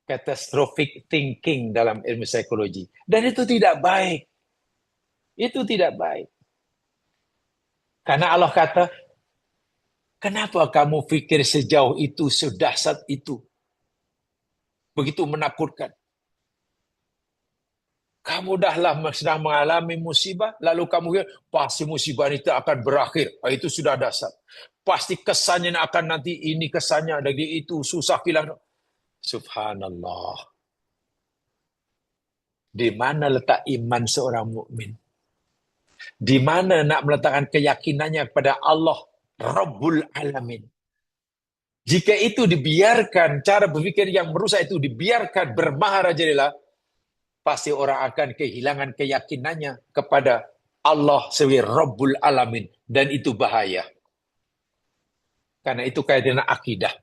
catastrophic thinking dalam ilmu psikologi. Dan itu tidak baik. Itu tidak baik. Karena Allah kata, kenapa kamu pikir sejauh itu, sedahsyat itu? Begitu menakutkan. Kamu dahlah sedang mengalami musibah, lalu kamu kira, pasti musibah itu akan berakhir. Itu sudah dasar. Pasti kesannya akan nanti ini kesannya, lagi itu susah hilang. Subhanallah. Di mana letak iman seorang mukmin? Di mana nak meletakkan keyakinannya kepada Allah Rabbul Alamin? Jika itu dibiarkan, cara berpikir yang merusak itu dibiarkan bermaharajalela, pasti orang akan kehilangan keyakinannya kepada Allah sebagai Rabbul Alamin. Dan itu bahaya. Karena itu kaitan dengan akidah.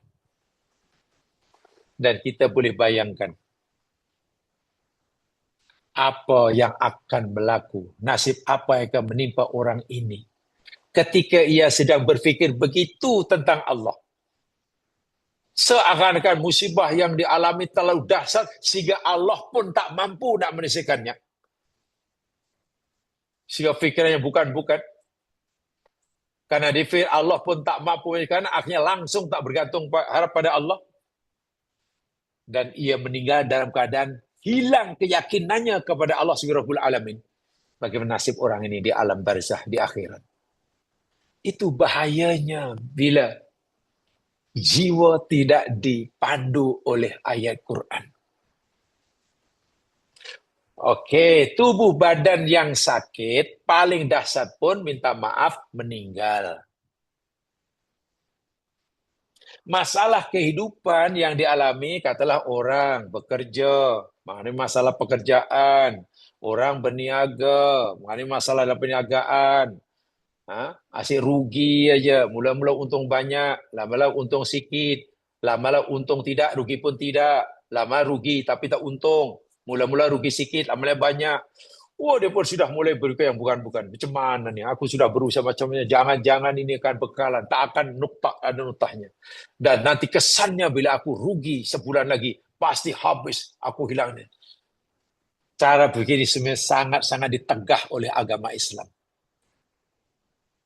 Dan kita boleh bayangkan apa yang akan berlaku, nasib apa yang akan menimpa orang ini ketika ia sedang berfikir begitu tentang Allah. Seakan-akan musibah yang dialami terlalu dahsyat sehingga Allah pun tak mampu nak menyelesaikannya. Sehingga fikirannya bukan-bukan. Karena difir Allah pun tak mampu menyelesaikannya, akhirnya langsung tak bergantung harap pada Allah. Dan ia meninggal dalam keadaan hilang keyakinannya kepada Allah sebagai Rabbul Alamin. Bagaimana nasib orang ini di alam barzah, di akhirat. Itu bahayanya bila jiwa tidak dipandu oleh ayat Quran. Oke, tubuh badan yang sakit, paling dahsyat pun minta maaf meninggal. Masalah kehidupan yang dialami, katalah orang bekerja, mengenai masalah pekerjaan, orang berniaga, mengenai masalah dalam perniagaan, asyik rugi aja, mula-mula untung banyak, lama-lama untung sikit, lama-lama untung tidak, rugi pun tidak, lama rugi tapi tak untung, mula-mula rugi sikit, lama-lama banyak. Wah, dia pun sudah mulai berpikir yang bukan-bukan. Macam mana nih? Aku sudah berusaha macamnya. Jangan-jangan ini akan bekalan. Tak akan ada nutahnya. Dan nanti kesannya bila aku rugi sebulan lagi, pasti habis. Aku hilangnya. Cara begini sebenarnya sangat-sangat ditegah oleh agama Islam.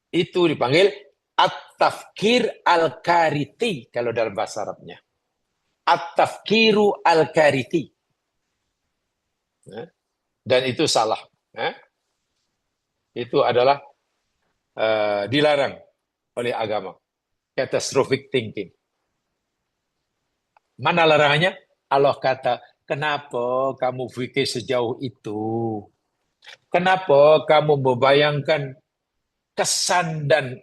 Itu dipanggil at-tafkir al-kariti kalau dalam bahasa Arabnya. At-tafkiru al-kariti. Dan itu salah. Itu adalah dilarang oleh agama. Catastrophic thinking. Mana larangannya? Allah kata, kenapa kamu fikir sejauh itu? Kenapa kamu membayangkan kesan dan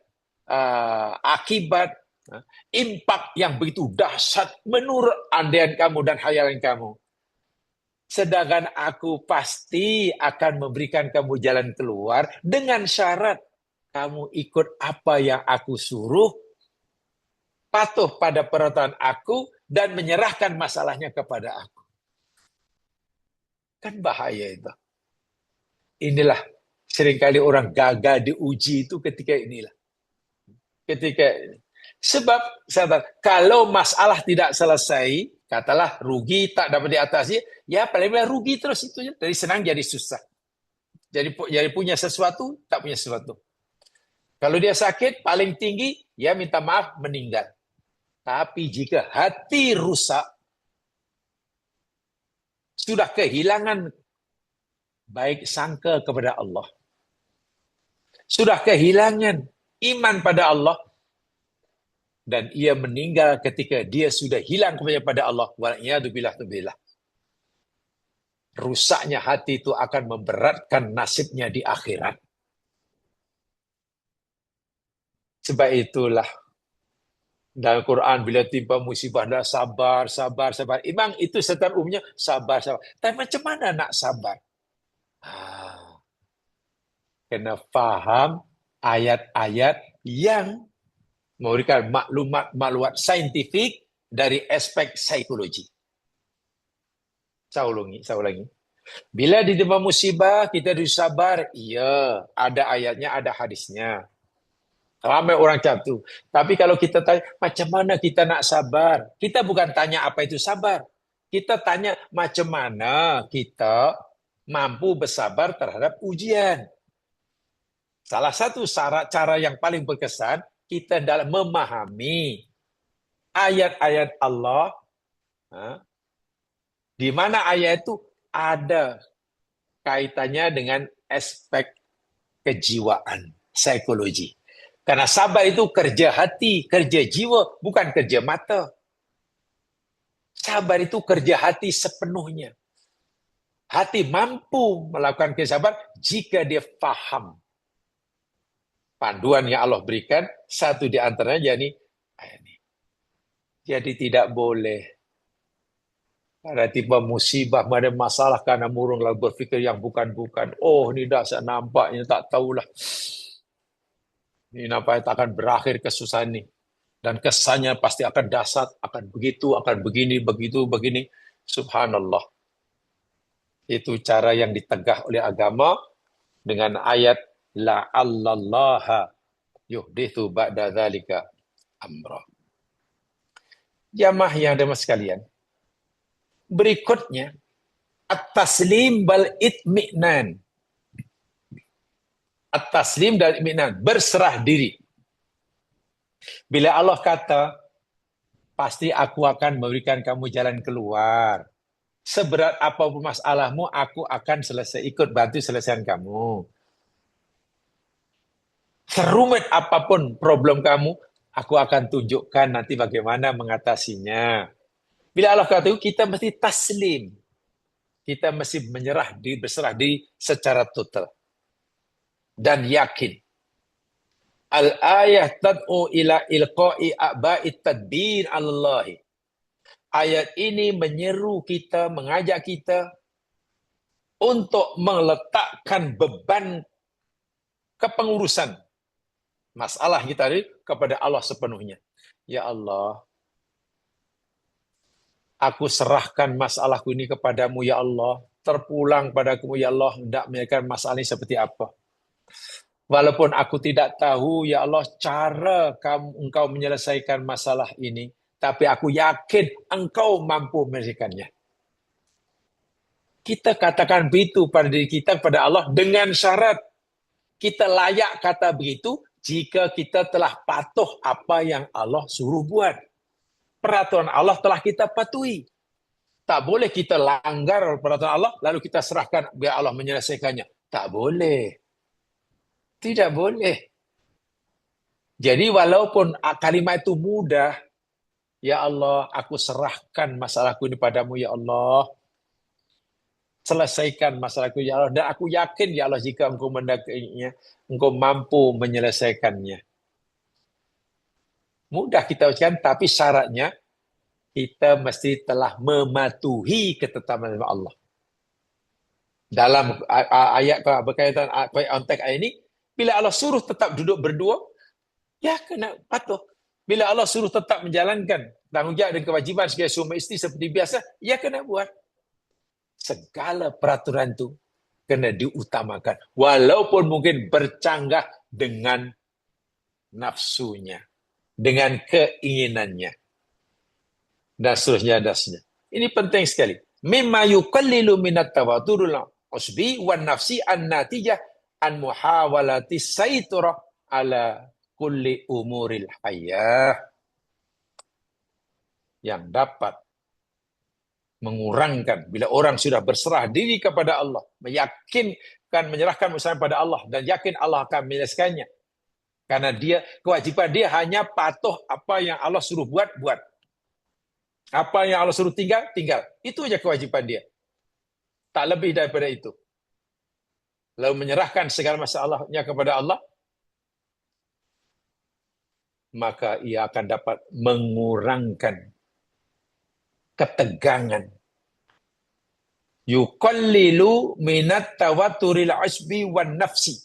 akibat Impak yang begitu dahsyat menurut andaian kamu dan khayalan kamu. Sedangkan aku pasti akan memberikan kamu jalan keluar dengan syarat kamu ikut apa yang aku suruh, patuh pada peraturan aku, dan menyerahkan masalahnya kepada aku. Kan bahaya itu. Inilah seringkali orang gagal diuji itu ketika inilah. Sebab sahabat, kalau masalah tidak selesai, katalah rugi tak dapat diatasi, ya paling rugi terus itu dari senang jadi susah. Jadi punya sesuatu, tak punya sesuatu. Kalau dia sakit, paling tinggi, ya minta maaf, meninggal. Tapi jika hati rusak, sudah kehilangan baik sangka kepada Allah, sudah kehilangan iman pada Allah, dan ia meninggal ketika dia sudah hilang kepada Allah. Wal'iyadzubillah. Rusaknya hati itu akan memberatkan nasibnya di akhirat. Sebab itulah dalam Quran bila timpa musibah dah sabar. Memang itu setan umumnya sabar. Tapi macam mana nak sabar? Kena faham ayat-ayat yang memberikan maklumat saintifik dari aspek psikologi. Saya ulangi. Bila ditimpa musibah, kita disabar. Iya, ada ayatnya, ada hadisnya. Ramai orang jatuh. Tapi kalau kita tanya, macam mana kita nak sabar? Kita bukan tanya apa itu sabar. Kita tanya macam mana kita mampu bersabar terhadap ujian. Salah satu cara yang paling berkesan, kita dalam memahami ayat-ayat Allah, di mana ayat itu ada kaitannya dengan aspek kejiwaan, psikologi. Karena sabar itu kerja hati, kerja jiwa, bukan kerja mata. Sabar itu kerja hati sepenuhnya. Hati mampu melakukan kesabaran jika dia faham panduan yang Allah berikan, satu di antaranya yakni ayat ini. Jadi tidak boleh ada tiba musibah, ada masalah karena murung lalu berfikir yang bukan-bukan. Oh, ini dah saya nampaknya tak tahulah. Ini nampaknya tak akan berakhir kesusahan ini. Dan kesannya pasti akan dahsyat, akan begitu, akan begini, begitu, begini. Subhanallah. Itu cara yang ditegah oleh agama dengan ayat la'allallaha yuhdithu ba'da dzalika amra. Jamaah yang ada sekalian, berikutnya at-taslim bal itmi'nan. At-taslim dan itmi'nan, berserah diri. Bila Allah kata, pasti aku akan memberikan kamu jalan keluar. Seberat apapun masalahmu, aku akan ikut bantu selesaikan kamu. Serumit apapun problem kamu, aku akan tunjukkan nanti bagaimana mengatasinya. Bila Allah kata itu, kita mesti taslim. Kita mesti berserah diri secara total. Dan yakin. Al-ayah tad'u ila ilqa'i a'ba'it tadbir Allahi. Ayat ini menyeru kita, mengajak kita untuk meletakkan beban kepengurusan masalah kita ini kepada Allah sepenuhnya. Ya Allah, aku serahkan masalahku ini kepadamu, ya Allah. Terpulang padamu, ya Allah, hendak menyelesaikan masalah ini seperti apa. Walaupun aku tidak tahu, ya Allah, cara engkau menyelesaikan masalah ini, tapi aku yakin engkau mampu menyelesaikannya. Kita katakan begitu pada diri kita, kepada Allah, dengan syarat kita layak kata begitu jika kita telah patuh apa yang Allah suruh buat. Peraturan Allah telah kita patuhi. Tak boleh kita langgar peraturan Allah, lalu kita serahkan biar Allah menyelesaikannya. Tak boleh. Tidak boleh. Jadi walaupun kalimat itu mudah, ya Allah, aku serahkan masalahku ini padamu, ya Allah. Selesaikan masalahku, ya Allah. Dan aku yakin, ya Allah, jika engkau mendakinya, engkau mampu menyelesaikannya. Mudah kita ucapkan, tapi syaratnya kita mesti telah mematuhi ketetapan Allah. Dalam ayat berkaitan konteks ayat ini, bila Allah suruh tetap duduk berdua, ya kena patuh. Bila Allah suruh tetap menjalankan tanggungjawab dan kewajiban sebagai suami isteri seperti biasa, ya kena buat. Segala peraturan itu kena diutamakan. Walaupun mungkin bercanggah dengan nafsunya, dengan keinginannya. Dan seterusnya, dan seterusnya. Ini penting sekali. Mimma yuqallilu minat tawaturul usbi wan nafsi an natijah an muhawalati sayturah ala kulli umuril hayah. Yang dapat mengurangkan bila orang sudah berserah diri kepada Allah, meyakinkan, menyerahkan usaha pada Allah dan yakin Allah akan menyelesaikannya. Karena kewajiban dia hanya patuh apa yang Allah suruh buat. Apa yang Allah suruh tinggal. Itu aja kewajiban dia. Tak lebih daripada itu. Lalu menyerahkan segala masalahnya kepada Allah, maka ia akan dapat mengurangkan ketegangan. Yuqallilu minat tawaturil asbi wan nafsi.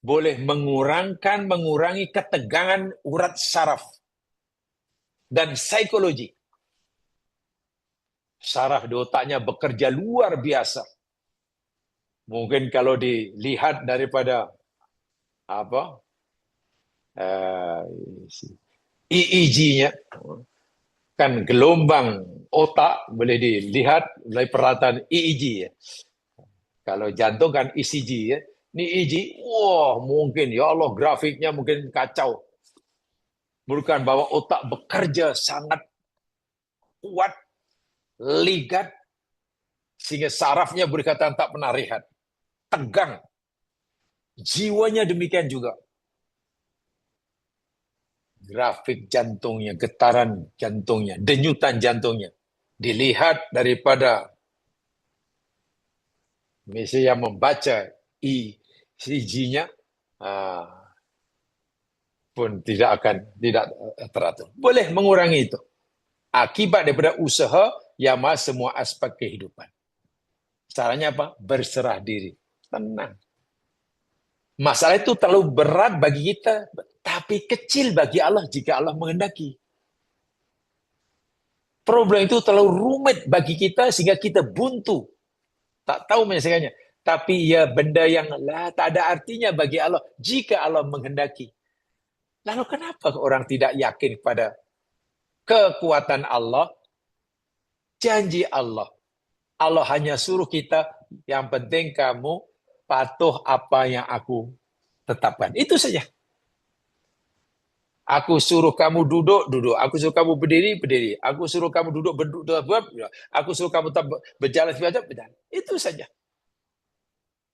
Boleh mengurangi ketegangan urat saraf dan psikologi. Saraf di otaknya bekerja luar biasa. Mungkin kalau dilihat daripada EEG-nya, kan gelombang otak boleh dilihat dari peralatan EEG ya. Kalau jantung kan ECG ya. Ini EEG, mungkin ya Allah grafiknya mungkin kacau. Bukan bahwa otak bekerja sangat kuat, ligat, sehingga sarafnya boleh katakan tak pernah rehat. Tegang. Jiwanya demikian juga. Grafik jantungnya, getaran jantungnya, denyutan jantungnya. Dilihat daripada misalnya membaca ECG-nya, pun tidak teratur. Boleh mengurangi itu. Akibat daripada usaha yang masuk semua aspek kehidupan. Caranya apa? Berserah diri. Tenang. Masalah itu terlalu berat bagi kita, tapi kecil bagi Allah jika Allah menghendaki. Problem itu terlalu rumit bagi kita sehingga kita buntu. Tak tahu menyelesaikannya. Tapi ya benda yang tak ada artinya bagi Allah jika Allah menghendaki. Lalu kenapa orang tidak yakin pada kekuatan Allah, janji Allah? Allah hanya suruh kita, yang penting kamu patuh apa yang aku tetapkan. Itu saja. Aku suruh kamu duduk. Aku suruh kamu berdiri. Aku suruh kamu duduk, aku suruh kamu berjalan, berjalan. Itu saja.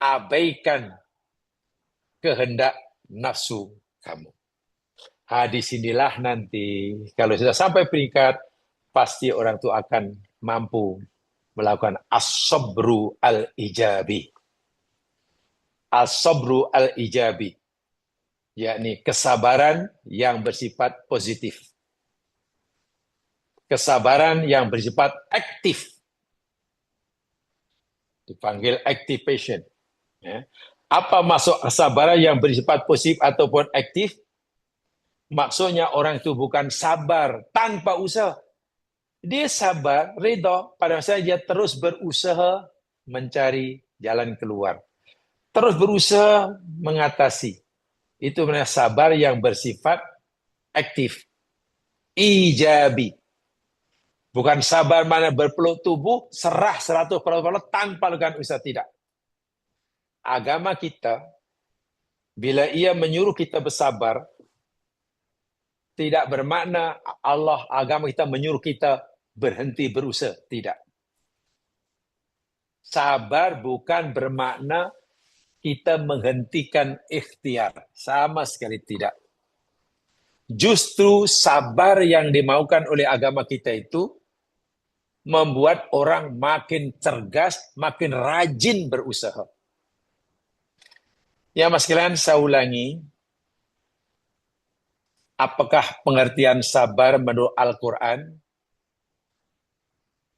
Abaikan kehendak nafsu kamu. Di sinilah nanti, kalau sudah sampai peringkat, pasti orang itu akan mampu melakukan as-sabru al-ijabi. As-sabru al-ijabi, yakni kesabaran yang bersifat positif. Kesabaran yang bersifat aktif. Dipanggil activation. Ya. Apa maksud kesabaran yang bersifat positif ataupun aktif? Maksudnya orang itu bukan sabar tanpa usaha. Dia sabar, ridha, pada masa dia terus berusaha mencari jalan keluar. Terus berusaha mengatasi. Itu benar sabar yang bersifat aktif. Ijabi. Bukan sabar mana berpeluk tubuh, serah 100% tanpa lakukan usaha, tidak. Agama kita, bila ia menyuruh kita bersabar, tidak bermakna agama kita menyuruh kita berhenti berusaha. Tidak. Sabar bukan bermakna kita menghentikan ikhtiar. Sama sekali tidak. Justru sabar yang dimaukan oleh agama kita itu membuat orang makin cergas, makin rajin berusaha. Ya mas sekalian, saya ulangi. Apakah pengertian sabar menurut Al-Quran?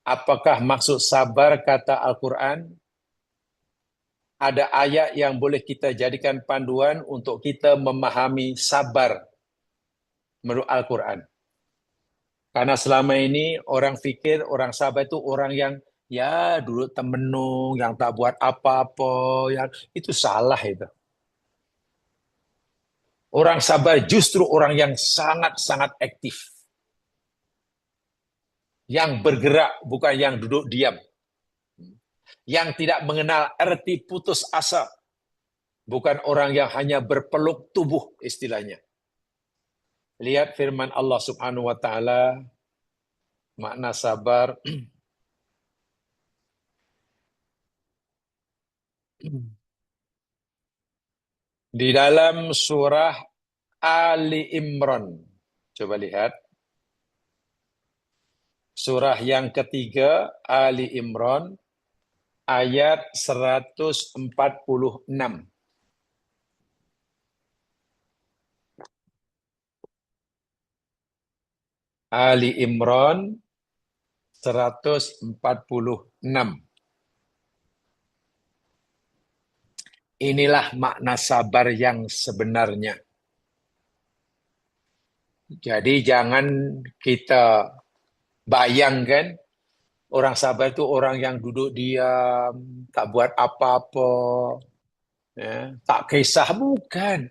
Apakah maksud sabar kata Al-Quran? Ada ayat yang boleh kita jadikan panduan untuk kita memahami sabar menurut Al-Quran. Karena selama ini orang fikir orang sabar itu orang yang ya duduk temenung, yang tak buat apa-apa, yang itu salah itu. Orang sabar justru orang yang sangat-sangat aktif. Yang bergerak, bukan yang duduk diam. Yang tidak mengenal arti putus asa. Bukan orang yang hanya berpeluk tubuh istilahnya. Lihat firman Allah Subhanahu wa taala, makna sabar. Di dalam surah Ali Imran. Coba lihat. Surah yang ketiga, Ali Imran, ayat 146. Ali Imran 146. Inilah makna sabar yang sebenarnya. Jadi jangan kita bayangkan orang sabar itu orang yang duduk diam, tak buat apa-apa, ya, tak kisah. Bukan.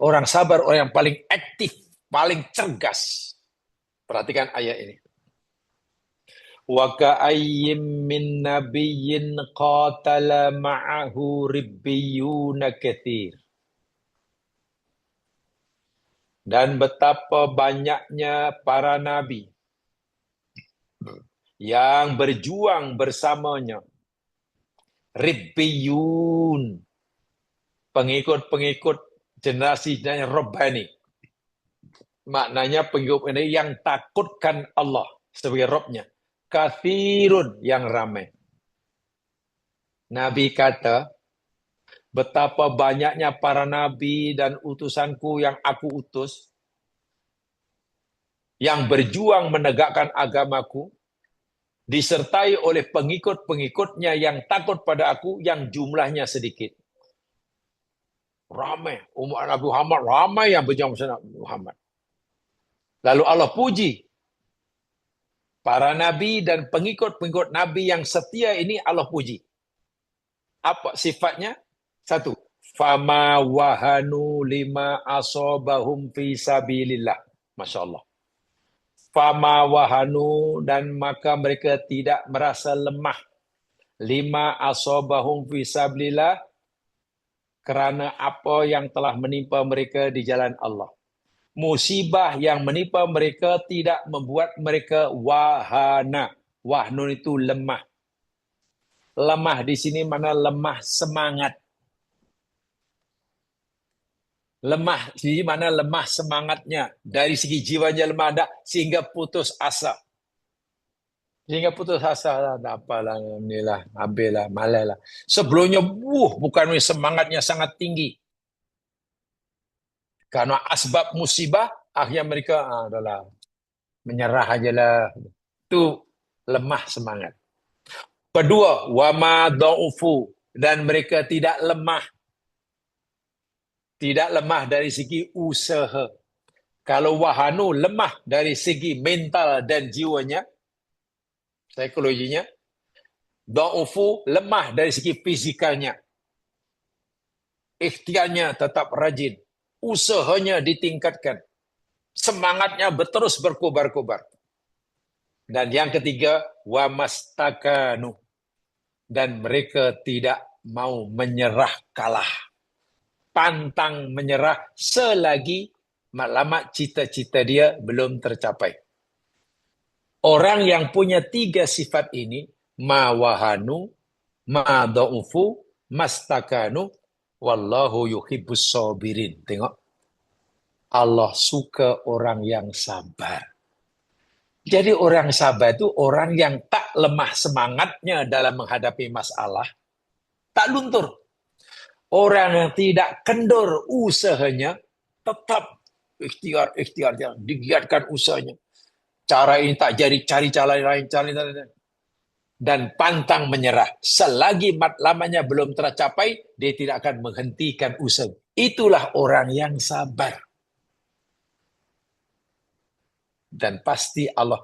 Orang sabar orang yang paling aktif, paling cergas. Perhatikan ayat ini. Wa ka'ayyim min nabiyyin qatala ma'ahu ribbiyuna katsir. Dan betapa banyaknya para nabi yang berjuang bersamanya. Ribbiyun, pengikut-pengikut generasi yang Rabbani. Maknanya pengikut ini yang takutkan Allah sebagai Rabbnya. Kathirun, yang ramai. Nabi kata, betapa banyaknya para nabi dan utusanku yang aku utus, yang berjuang menegakkan agamaku, disertai oleh pengikut-pengikutnya yang takut pada aku, yang jumlahnya sedikit. Ramai. Umat Nabi Muhammad ramai yang berjuang bersama Nabi Muhammad. Lalu Allah puji para nabi dan pengikut-pengikut nabi yang setia ini, Allah puji. Apa sifatnya? Satu, fama wahanu lima asobahum fi sabilillah. Masya Allah. Fama wahanu, dan maka mereka tidak merasa lemah. Lima asobahum fi sabilillah, kerana apa yang telah menimpa mereka di jalan Allah. Musibah yang menimpa mereka tidak membuat mereka wahana. Wahnun itu lemah. Lemah di sini mana lemah semangat. Lemah di mana lemah semangatnya. Dari segi jiwanya lemah ada, sehingga putus asa. Sehingga putus asa, apalah, inilah, habislah, malah. Sebelumnya, bukan semangatnya sangat tinggi. Karena asbab musibah, akhirnya mereka adalah menyerah aja lah. Itu lemah semangat. Kedua, wama dha'ufu, dan mereka tidak lemah. Tidak lemah dari segi usaha. Kalau wahanu lemah dari segi mental dan jiwanya, psikologinya. Dha'ufu lemah dari segi fizikalnya. Ikhtiarnya tetap rajin. Usahanya ditingkatkan. Semangatnya terus berkobar-kobar. Dan yang ketiga, wamastakanu, dan mereka tidak mau menyerah kalah. Pantang menyerah selagi maklum cita-cita dia belum tercapai. Orang yang punya tiga sifat ini, ma wahanu, ma dha'ufu, mastakanu, wallahu yuhibbus sabirin. Tengok. Allah suka orang yang sabar. Jadi orang sabar itu orang yang tak lemah semangatnya dalam menghadapi masalah, tak luntur. Orang yang tidak kendor usahanya, tetap ikhtiar, digiatkan usahanya. Cara ini tak jadi, cari cara lain, dan pantang menyerah. Selagi matlamanya belum tercapai, dia tidak akan menghentikan usaha. Itulah orang yang sabar. Dan pasti Allah,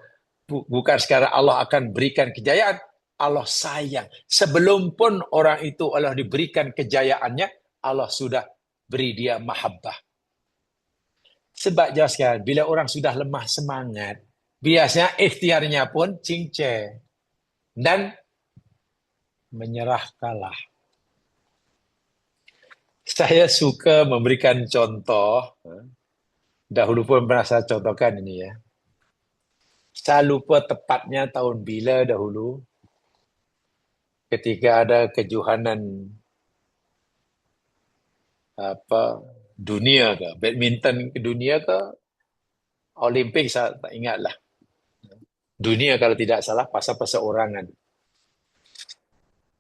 bukan sekarang Allah akan berikan kejayaan, Allah sayang. Sebelum pun orang itu Allah diberikan kejayaannya, Allah sudah beri dia mahabbah. Sebab jelas sekali, bila orang sudah lemah semangat, biasanya ikhtiarnya pun cincang dan menyerah kalah. Saya suka memberikan contoh, dahulu pun pernah saya contohkan ini ya. Saya lupa tepatnya tahun bila dahulu, ketika ada kejohanan dunia ke, badminton ke dunia ke, Olimpik saya tak ingatlah. Dunia kalau tidak salah, pasal perseorangan.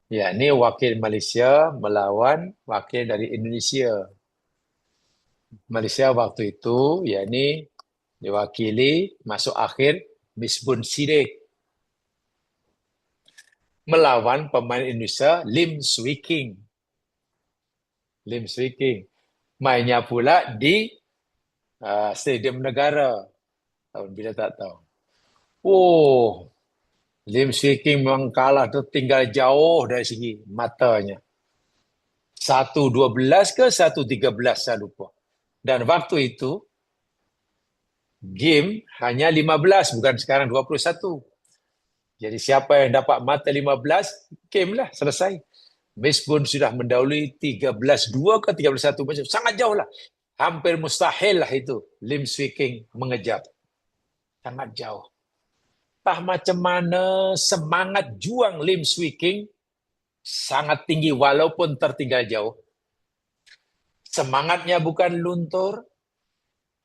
Ya, ini wakil Malaysia melawan wakil dari Indonesia. Malaysia waktu itu, ya ini diwakili masuk akhir Misbun Sidik melawan pemain Indonesia Lim Swee King. Lim Swee King mainnya pula di Stadium Negara. Tahun bila tak tahu. Oh, Lim Swee King memang kalah tu, tinggal jauh dari segi matanya. 1-12 ke 1-13 saya lupa. Dan waktu itu game hanya 15, bukan sekarang 21. Jadi siapa yang dapat mata 15, game lah, selesai. Misbun sudah mendahului 13-2 ke 13-1, sangat jauh lah. Hampir mustahil lah itu Lim Swee King mengejar. Sangat jauh. Entah macam mana semangat juang Lim Swee King sangat tinggi walaupun tertinggal jauh. Semangatnya bukan luntur,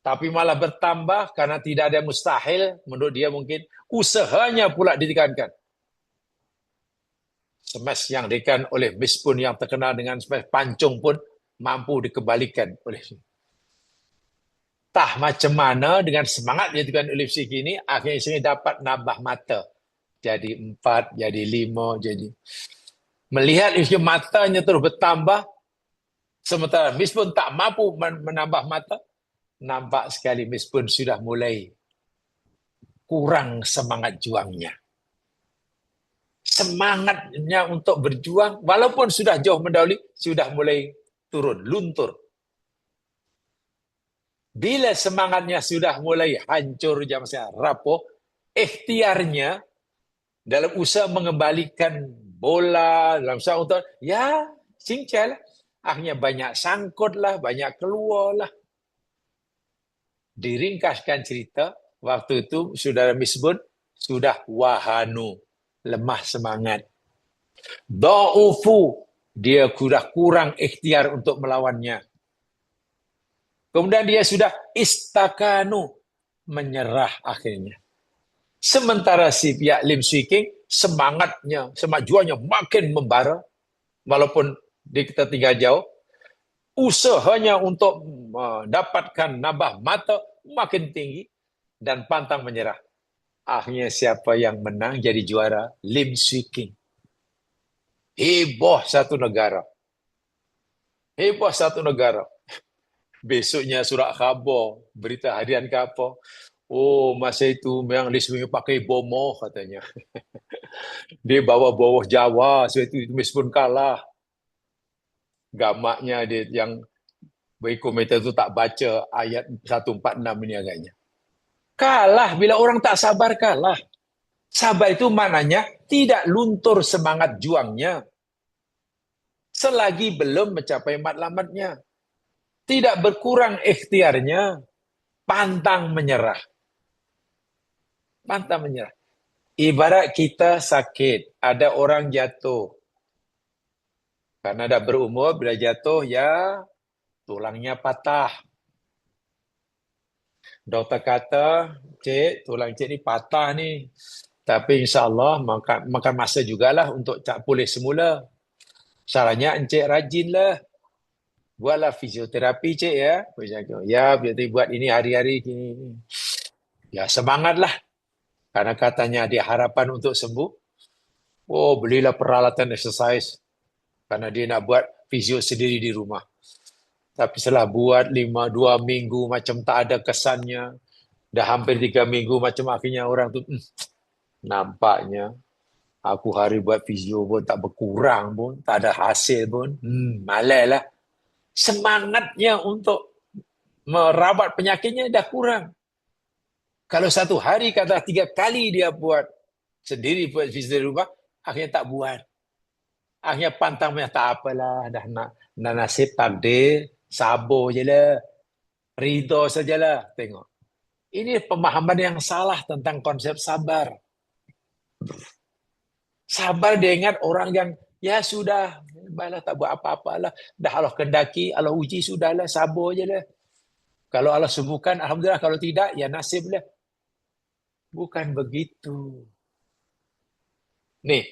tapi malah bertambah karena tidak ada mustahil. Menurut dia mungkin usahanya pula ditekankan. Smash yang diberikan oleh Misbun yang terkenal dengan smash pancung pun mampu dikembalikan oleh tah macam mana dengan semangat dia ditekan oleh Swee King ini, akhirnya sini dapat nambah mata. Jadi 4, jadi 5, jadi melihat matanya terus bertambah, sementara Misbun tak mampu menambah mata. Nampak sekali Misbun sudah mulai kurang semangat juangnya. Semangatnya untuk berjuang, walaupun sudah jauh mendahului, sudah mulai turun, luntur. Bila semangatnya sudah mulai hancur, rapuh, ikhtiarnya dalam usaha mengembalikan bola, dalam usaha untuk, ya, cincang lah. Akhirnya banyak sangkut lah, banyak keluar lah. Diringkaskan cerita, waktu itu saudara Misbun sudah wahanu, lemah semangat. Da'ufu, dia sudah kurang ikhtiar untuk melawannya. Kemudian dia sudah istakanu, menyerah akhirnya. Sementara si pihak Lim Swee King, semangatnya, semangat juangnya makin membara, walaupun dia kita tinggal jauh. Usahanya untuk mendapatkan nambah mata makin tinggi dan pantang menyerah. Akhirnya siapa yang menang jadi juara? Lim Swee King. Heboh satu negara. Heboh satu negara. Besoknya surat khabar, berita harian ke apa. Oh, masa itu memang Lim Swee King pakai bomoh katanya. Dia bawa bawah Jawa, so itu meskipun kalah. Gamaknya dia yang bagi komentar itu tak baca ayat 146 ini agaknya. Kalah, bila orang tak sabar kalah. Sabar itu maknanya tidak luntur semangat juangnya selagi belum mencapai matlamatnya. Tidak berkurang ikhtiarnya, pantang menyerah. Pantang menyerah. Ibarat kita sakit, ada orang jatuh. Karena dah berumur, bila jatuh, ya tulangnya patah. Doktor kata, cik, tulang cik ni patah ni. Tapi insyaAllah makan masa jugalah untuk tak pulih semula. Caranya encik rajinlah. buatlah fisioterapi cik ya. Ya, berarti buat ini hari-hari gini. Ya semangatlah. Karena katanya dia harapan untuk sembuh. Oh, belilah peralatan exercise. Karena dia nak buat fisio sendiri di rumah. Tapi setelah buat 2 minggu macam tak ada kesannya. Dah hampir 3 minggu macam akhirnya orang tu, nampaknya aku hari buat fisio pun tak berkurang pun. Tak ada hasil pun. Malas lah. Semangatnya untuk merawat penyakitnya dah kurang. Kalau satu hari kata 3 kali dia buat sendiri buat fisio di rumah, akhirnya tak buat. Akhirnya pantangnya tak apalah, dah nak nasib takdir, sabar je lah, ridha sajalah. Tengok. Ini pemahaman yang salah tentang konsep sabar. Sabar dia ingat orang yang, ya sudah, baiklah tak buat apa-apalah. Dah Allah kendaki, Allah uji, sudahlah, sabar je lah. Kalau Allah sembuhkan, Alhamdulillah. Kalau tidak, ya nasib lah. Bukan begitu. Nih,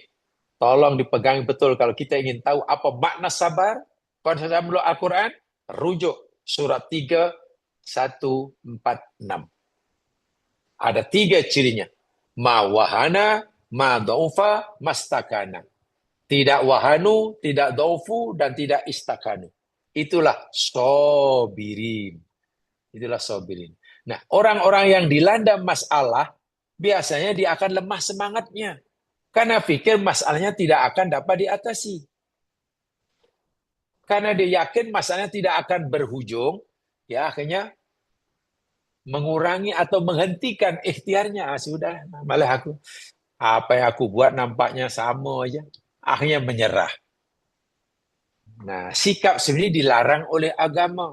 tolong dipegang betul kalau kita ingin tahu apa makna sabar. Konsep dalam Al-Quran, rujuk surat 3, 1, 4, 6. Ada 3 cirinya. Ma wahana, ma daufa, mastakana. Tidak wahanu, tidak daufu, dan tidak istakanu. Itulah sobirin. Itulah sobirin. Nah, orang-orang yang dilanda masalah, biasanya dia akan lemah semangatnya. Karena pikir masalahnya tidak akan dapat diatasi. Karena dia yakin masalahnya tidak akan berujung, ya akhirnya mengurangi atau menghentikan ikhtiarnya. Sudah, malah aku apa yang aku buat nampaknya sama aja. Akhirnya menyerah. Nah, sikap sebenarnya dilarang oleh agama.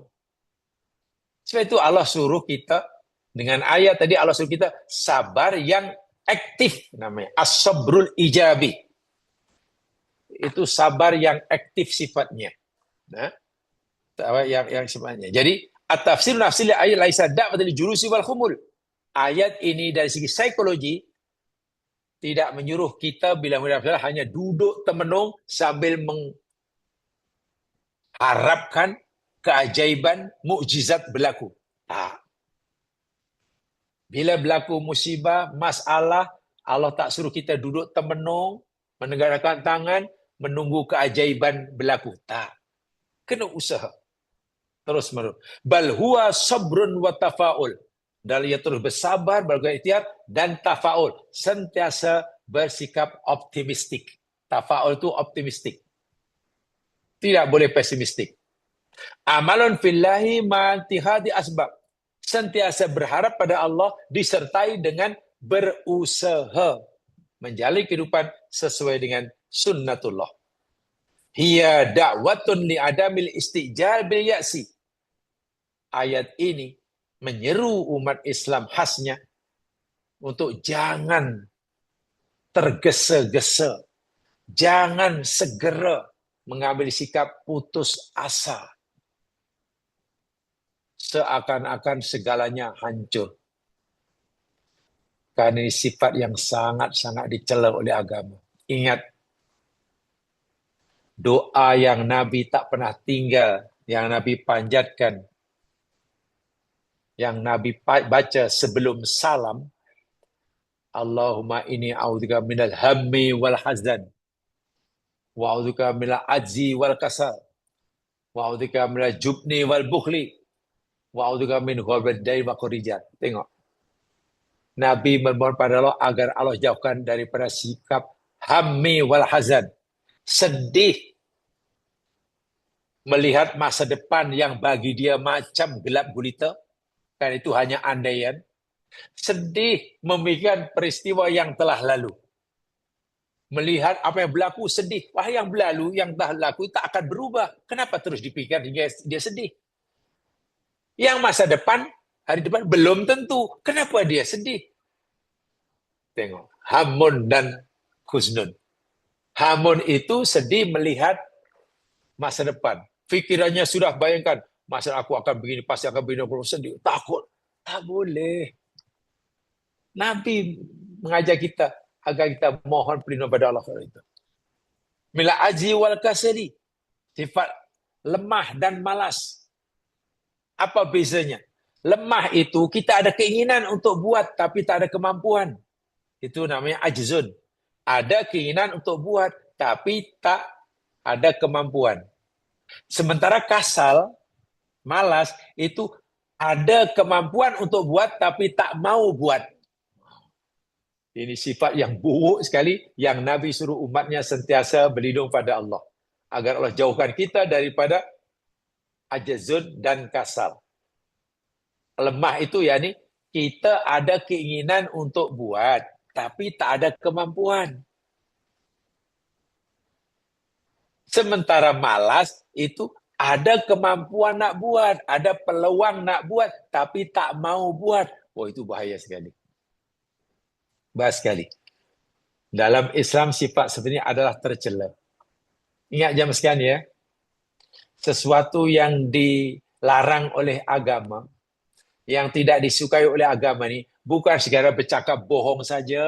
Sebab itu Allah suruh kita, dengan ayat tadi Allah suruh kita sabar yang aktif namanya. As-sabrul ijabi. Itu sabar yang aktif sifatnya. Nah, yang sifatnya. Jadi, at-tafsir nafsil ayat laisa da'watul jurusi wal khumul. Ayat ini dari segi psikologi tidak menyuruh kita bila mudah hanya duduk temenung sambil mengharapkan keajaiban mukjizat berlaku. Bila berlaku musibah, masalah, Allah tak suruh kita duduk temenung, menegakkan tangan, menunggu keajaiban berlaku. Tak. Kena usaha. Terus menerus. Bal huwa sabrun wa tafaul. Dan ia terus bersabar, berikhtiar, dan tafaul. Sentiasa bersikap optimistik. Tafaul itu optimistik. Tidak boleh pesimistik. Amalun fillahi ma'antihadi asbab. Sentiasa berharap pada Allah disertai dengan berusaha menjalani kehidupan sesuai dengan sunnatullah. Hiya da'watun li'adamil istijal bil ya'si. Ayat ini menyeru umat Islam khasnya untuk jangan tergesa-gesa, jangan segera mengambil sikap putus asa. Seakan-akan segalanya hancur. Karena ini sifat yang sangat-sangat dicela oleh agama. Ingat, doa yang Nabi tak pernah tinggal, yang Nabi panjatkan, yang Nabi baca sebelum salam, Allahumma inni a'udzubika minal hammi wal hazan, wa a'udzubika minal ajzi wal kasal, wa a'udzubika minal jubni wal bukhli, wa a'udzubika min ghalabat dain wa rijal. Tengok. Nabi memohon pada Allah agar Allah jauhkan daripada sikap hammi wal hazan. Sedih melihat masa depan yang bagi dia macam gelap gulita. Kan itu hanya andaian. Sedih memikirkan peristiwa yang telah lalu. Melihat apa yang berlaku sedih. Wah, yang berlalu, yang telah lalu tak akan berubah. Kenapa terus dipikirkan hingga dia sedih? Yang masa depan, hari depan belum tentu. Kenapa dia sedih? Tengok. Hamun dan Husnun. Hamun itu sedih melihat masa depan. Fikirannya sudah bayangkan. Masa aku akan begini, pasti akan begini. Sedih. Takut. Tak boleh. Nabi mengajak kita agar kita mohon perlindungan pada Allah. Mila aji wal kasri. Sifat lemah dan malas. Apa bezanya? Lemah itu kita ada keinginan untuk buat tapi tak ada kemampuan. Itu namanya ajzun. Ada keinginan untuk buat tapi tak ada kemampuan. Sementara kasal, malas itu ada kemampuan untuk buat tapi tak mau buat. Ini sifat yang buruk sekali yang Nabi suruh umatnya sentiasa berlindung pada Allah. Agar Allah jauhkan kita daripada ajzun dan kasal. Lemah itu yakni kita ada keinginan untuk buat, tapi tak ada kemampuan. Sementara malas itu ada kemampuan nak buat, ada peluang nak buat, tapi tak mau buat. Oh, itu bahaya sekali. Bahaya sekali. Dalam Islam sifat sebenarnya adalah tercela. Ingat jam sekian ya, sesuatu yang dilarang oleh agama, yang tidak disukai oleh agama ini, bukan sekadar bercakap bohong saja.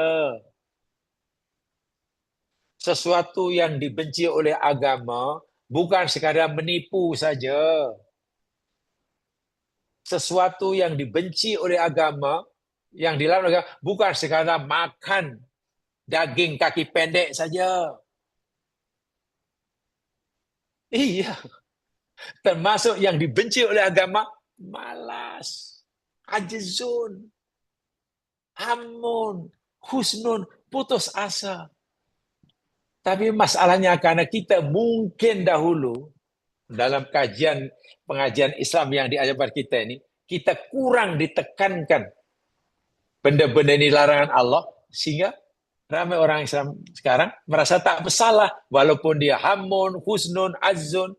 Sesuatu yang dibenci oleh agama, bukan sekadar menipu saja. Sesuatu yang dibenci oleh agama, yang dilarang oleh agama, bukan sekadar makan daging kaki pendek saja. Iya, termasuk yang dibenci oleh agama, malas, ajzun, hamun, husnun, putus asa. Tapi masalahnya karena kita mungkin dahulu dalam pengajian Islam yang diajarkan kita ini, kita kurang ditekankan benda-benda ini larangan Allah, sehingga ramai orang Islam sekarang merasa tak bersalah walaupun dia hamun, husnun, azun,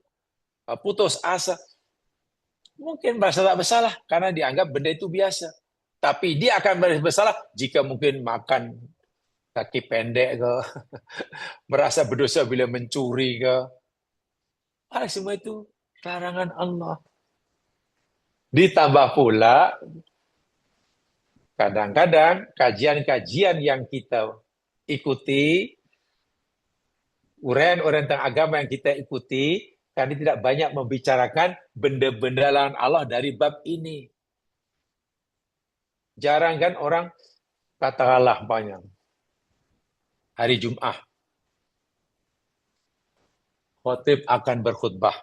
putus asa. Mungkin merasa tak bersalah karena dianggap benda itu biasa. Tapi dia akan bersalah jika mungkin makan kaki pendek ke, merasa berdosa bila mencuri ke. Semua itu larangan Allah. Ditambah pula kadang-kadang kajian-kajian yang kita ikuti, uraian-uraian tentang agama yang kita ikuti, kami tidak banyak membicarakan benda-benda larangan Allah dari bab ini. Jarang kan orang katakanlah banyak hari Jumat khatib akan berkhutbah.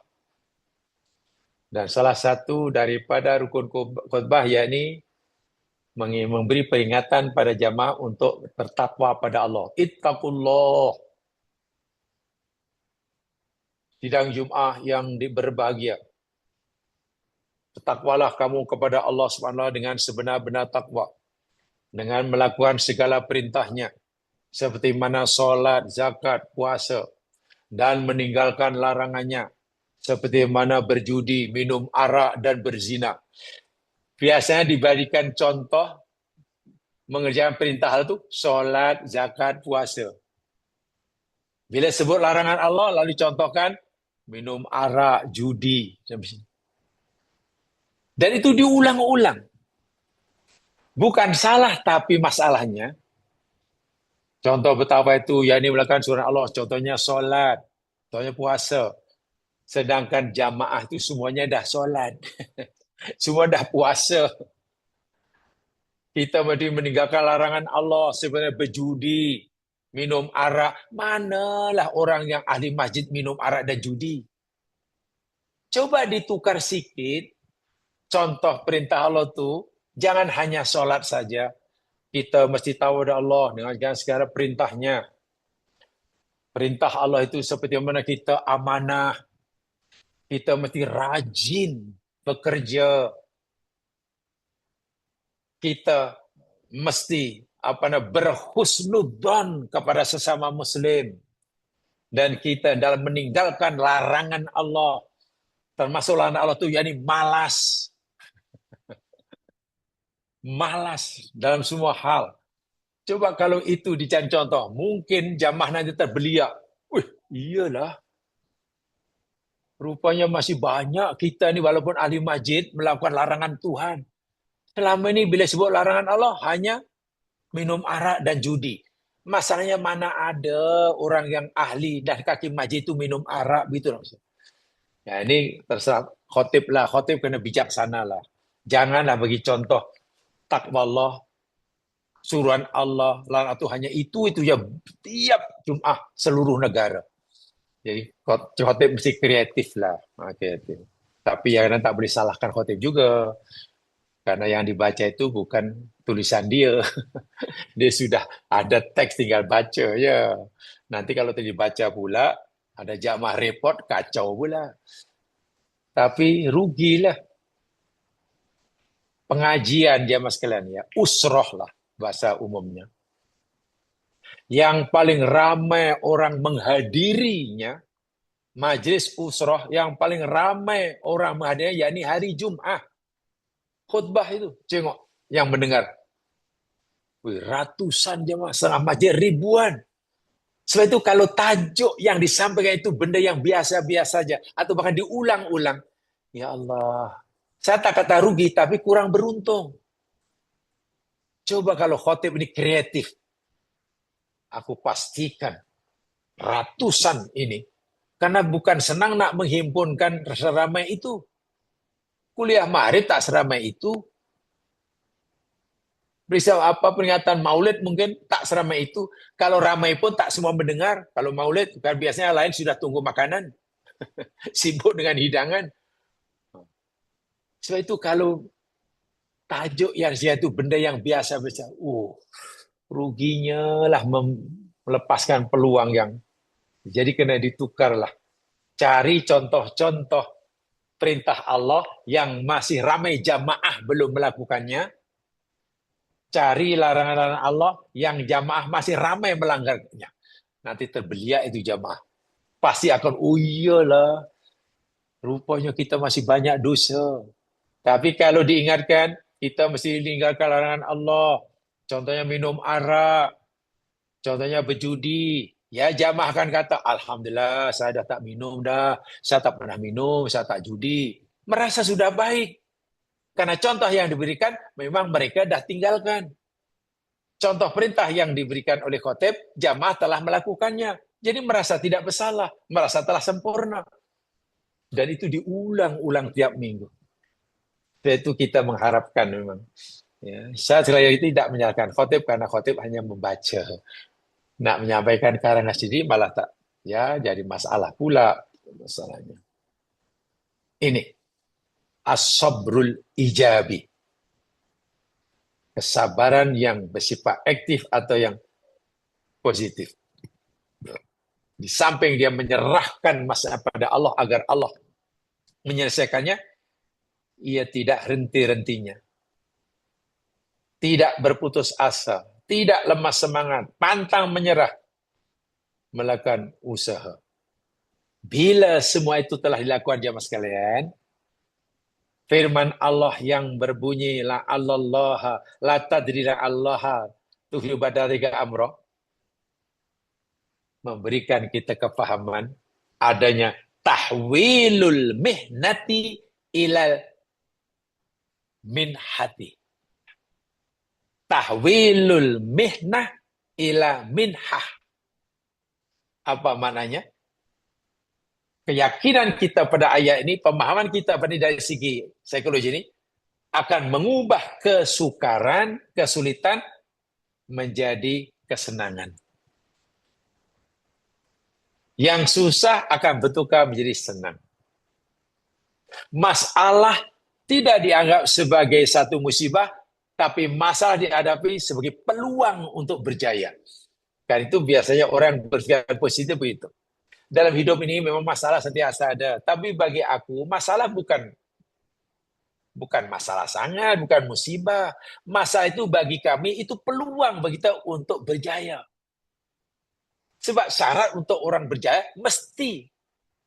Dan salah satu daripada rukun khutbah yakni memberi peringatan pada jamaah untuk bertakwa pada Allah. Ittaqullah. Sidang Jumat yang berbahagia. Bertakwalah kamu kepada Allah SWT dengan sebenar-benar takwa. Dengan melakukan segala perintahnya. Seperti mana solat, zakat, puasa. Dan meninggalkan larangannya. Seperti mana berjudi, minum arak, dan berzina. Biasanya diberikan contoh mengerjakan perintah hal itu, solat, zakat, puasa. Bila sebut larangan Allah, lalu contohkan minum arak, judi. Dan itu diulang-ulang. Bukan salah, tapi masalahnya, contoh betapa itu, yakni melakukan surah Allah, contohnya solat, contohnya puasa. Sedangkan jamaah itu semuanya dah solat. Semua dah puasa. Kita mesti meninggalkan larangan Allah sebenarnya berjudi, minum arak. Manalah orang yang ahli masjid minum arak dan judi? Coba ditukar sikit. Contoh perintah Allah itu, jangan hanya sholat saja. Kita mesti tahu ada Allah dengan segala perintahnya. Perintah Allah itu seperti mana kita amanah. Kita mesti rajin bekerja. Kita mesti berhusnudzon kepada sesama muslim. Dan kita dalam meninggalkan larangan Allah. Termasuk larangan Allah itu yakni malas. Malas dalam semua hal. Coba kalau itu dicari contoh, mungkin jamaah nanti terbeliak. Wih, iyalah. Rupanya masih banyak kita ni walaupun ahli masjid melakukan larangan Tuhan. Selama ini bila sebut larangan Allah hanya minum arak dan judi. Masalahnya mana ada orang yang ahli dan kaki masjid itu minum arak begitu. Ya ini terserah khotib lah, khotib kena bijaksana lah. Janganlah bagi contoh takwa Allah, suruhan Allah, larangan itu hanya itu ya tiap Jumat seluruh negara. Jadi khotib mesti kreatif lah, kreatif. Tapi ya tak boleh salahkan khotib juga, karena yang dibaca itu bukan tulisan dia, dia sudah ada teks tinggal baca ya. Nanti kalau dibaca pula ada jamaah repot kacau pula. Tapi rugilah pengajian jamaah sekalian ya, usroh lah bahasa umumnya. Yang paling ramai orang menghadirinya, majelis usroh yang paling ramai orang menghadirinya, yakni hari Jumat. Khutbah itu, tengok yang mendengar. Wih, ratusan jemaah, setengah majelis ribuan. Sebab itu kalau tajuk yang disampaikan itu benda yang biasa-biasa saja, atau bahkan diulang-ulang, ya Allah, saya tak kata rugi, tapi kurang beruntung. Coba kalau khotib ini kreatif, aku pastikan ratusan ini, karena bukan senang nak menghimpunkan seramai itu. Kuliah Maghrib tak seramai itu. Peristiwa apa peringatan Maulid mungkin tak seramai itu. Kalau ramai pun tak semua mendengar. Kalau Maulid kan biasanya lain sudah tunggu makanan, sibuk dengan hidangan. Sebab itu kalau tajuk yang saya itu benda yang biasa-biasa, ruginya lah melepaskan peluang yang jadi kena ditukarlah. Cari contoh-contoh perintah Allah yang masih ramai jamaah belum melakukannya. Cari larangan-larangan Allah yang jamaah masih ramai melanggarnya. Nanti terbeliak itu jamaah. Pasti akan, oh iyalah, rupanya kita masih banyak dosa. Tapi kalau diingatkan, kita mesti meninggalkan larangan Allah. Contohnya minum arak, contohnya berjudi. Ya jamaah akan kata, Alhamdulillah saya dah tak minum dah. Saya tak pernah minum, saya tak judi. Merasa sudah baik. Karena contoh yang diberikan, memang mereka dah tinggalkan. Contoh perintah yang diberikan oleh khotib, jamaah telah melakukannya. Jadi merasa tidak bersalah, merasa telah sempurna. Dan itu diulang-ulang tiap minggu. Itu kita mengharapkan memang. Ya, saya sekali lagi tidak menyalahkan khotib karena khotib hanya membaca. Nak menyampaikan karangan sendiri malah tak. Ya, jadi masalah pula masalahnya. Ini as-sabrul ijabi. Kesabaran yang bersifat aktif atau yang positif. Di samping dia menyerahkan masalah pada Allah agar Allah menyelesaikannya, ia tidak henti-hentinya. Tidak berputus asa, tidak lemah semangat, pantang menyerah, melakukan usaha. Bila semua itu telah dilakukan jamaah sekalian, firman Allah yang berbunyi la Allah la tadri la Allah tuhyu badalika amra memberikan kita kefahaman adanya tahwilul mihnati ilal minhati. Tahwilul mihnah ila minhah. Apa maknanya? Keyakinan kita pada ayat ini, pemahaman kita pada dari segi psikologi ini, akan mengubah kesukaran, kesulitan menjadi kesenangan. Yang susah akan bertukar menjadi senang. Masalah tidak dianggap sebagai satu musibah, tapi masalah dihadapi sebagai peluang untuk berjaya. Kan itu biasanya orang berpikir positif begitu. Dalam hidup ini memang masalah sentiasa ada. Tapi bagi aku, masalah bukan masalah sangat, bukan musibah. Masalah itu bagi kami, itu peluang bagi kita untuk berjaya. Sebab syarat untuk orang berjaya mesti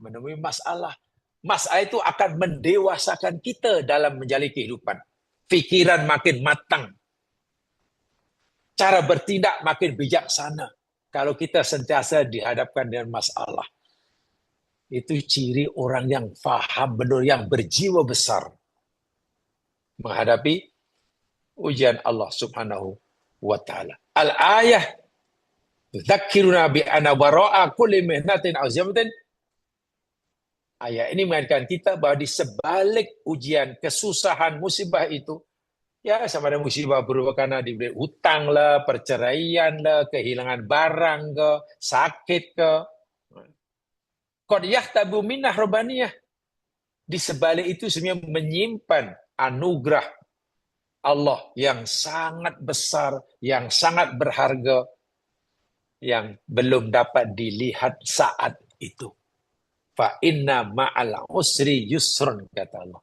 menemui masalah. Masalah itu akan mendewasakan kita dalam menjalani kehidupan. Pikiran makin matang. Cara bertindak makin bijaksana. Kalau kita sentiasa dihadapkan dengan masalah. Itu ciri orang yang faham benar, yang berjiwa besar menghadapi ujian Allah Subhanahu wa taala. Al-ayah dzakiruna bi anna wara'a kulli mihnatin azimatin Ayat ini mengingatkan kita bahwa di sebalik ujian, kesusahan, musibah itu, ya sama ada musibah berupa karena diberi hutang lah, perceraian lah, kehilangan barang ke, sakit ke. Qad yahtabu minnah robbaniyah. Di sebalik itu sebenarnya menyimpan anugerah Allah yang sangat besar, yang sangat berharga, yang belum dapat dilihat saat itu. Fa inna ma'al usri yusrun, kata Allah.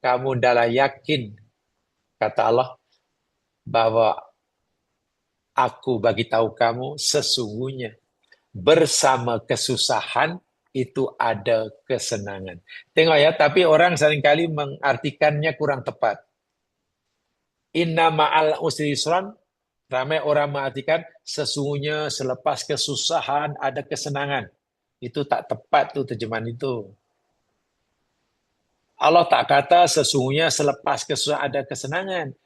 Kamu adalah yakin, kata Allah, bahwa aku bagi tahu kamu sesungguhnya bersama kesusahan itu ada kesenangan. Tengok ya, tapi orang seringkali mengartikannya kurang tepat. Inna ma'al usri yusran, ramai orang mengartikan sesungguhnya selepas kesusahan ada kesenangan. Itu tak tepat tuh terjemahan itu. Allah tak kata sesungguhnya selepas kesusahan ada kesenangan.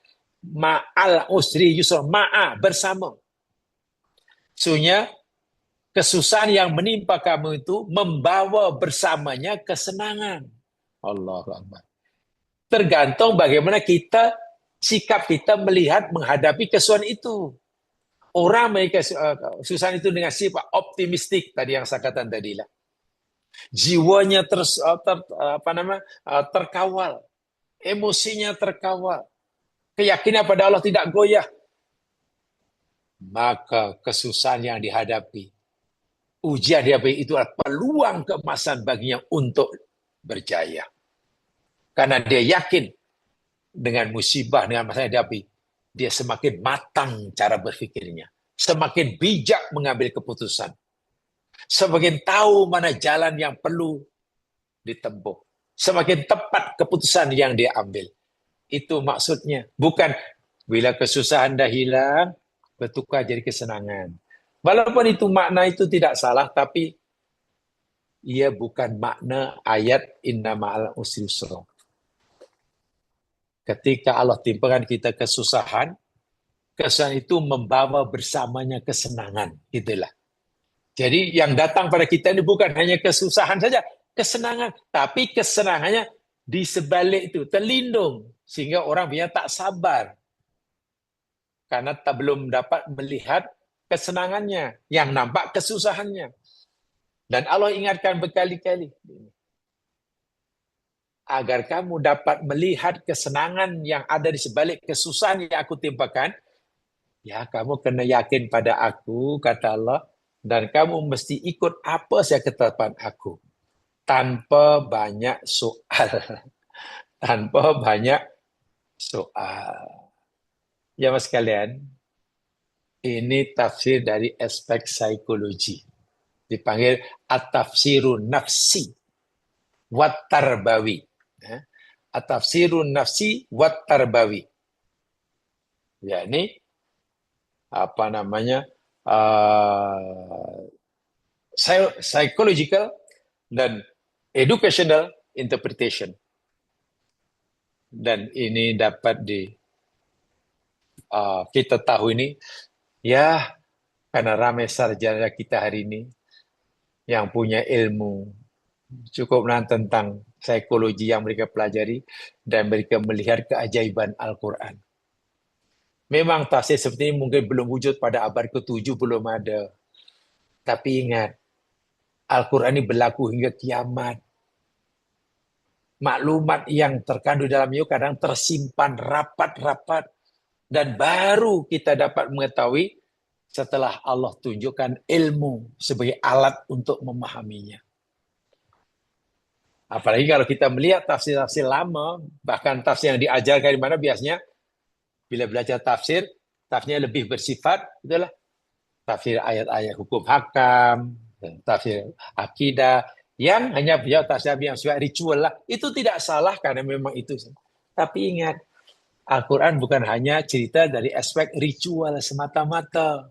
Ma'al usri yusran, ma'a bersama. Sesungguhnya kesusahan yang menimpa kamu itu membawa bersamanya kesenangan. Allahu Akbar. Tergantung bagaimana sikap kita melihat menghadapi kesusahan itu. Orang mereka kesusahan itu dengan sifat optimistik tadi yang saya katakan tadi lah. Jiwanya terkawal, emosinya terkawal, keyakinan pada Allah tidak goyah. Maka kesusahan yang dihadapi, ujian dihadapi itu adalah peluang keemasan baginya untuk berjaya. Karena dia yakin dengan musibah, dengan masalah yang dihadapi, dia semakin matang cara berpikirnya, semakin bijak mengambil keputusan, semakin tahu mana jalan yang perlu ditempuh, semakin tepat keputusan yang dia ambil. Itu maksudnya. Bukan bila kesusahan dah hilang, bertukar jadi kesenangan. Walaupun itu makna itu tidak salah, tapi ia bukan makna ayat inna ma'al usri yusra. Ketika Allah timpakan kita kesusahan itu membawa bersamanya kesenangan. Itulah. Jadi yang datang pada kita ini bukan hanya kesusahan saja, kesenangan. Tapi kesenangannya di sebalik itu, terlindung. Sehingga orang biar tak sabar. Karena belum dapat melihat kesenangannya. Yang nampak kesusahannya. Dan Allah ingatkan berkali-kali. Agar kamu dapat melihat kesenangan yang ada di sebalik kesusahan yang aku timpakan, ya kamu kena yakin pada aku, kata Allah, dan kamu mesti ikut apa saja ketetapan aku. Tanpa banyak soal. Tanpa banyak soal. Ya mas sekalian, ini tafsir dari aspek psikologi. Dipanggil at-tafsirun nafsi wat tarbawi. At-tafsirun nafsi wat tarbawi. Ya ini apa namanya psychological dan educational interpretation. Dan ini dapat kita tahu ini ya karena ramai sarjana kita hari ini yang punya ilmu cukup tentang psikologi yang mereka pelajari dan mereka melihat keajaiban Al-Quran. Memang tafsir seperti ini mungkin belum wujud pada abad ke-7, belum ada. Tapi ingat, Al-Quran ini berlaku hingga kiamat. Maklumat yang terkandung dalamnya kadang tersimpan rapat-rapat dan baru kita dapat mengetahui setelah Allah tunjukkan ilmu sebagai alat untuk memahaminya. Apalagi kalau kita melihat tafsir-tafsir lama, bahkan tafsir yang diajarkan di mana biasanya bila belajar tafsir, tafsirnya lebih bersifat itulah tafsir ayat-ayat hukum hakam, tafsir akidah, yang hanya punya tafsir yang sifat ritual lah. Itu tidak salah karena memang itu. Tapi ingat, Al-Quran bukan hanya cerita dari aspek ritual semata-mata.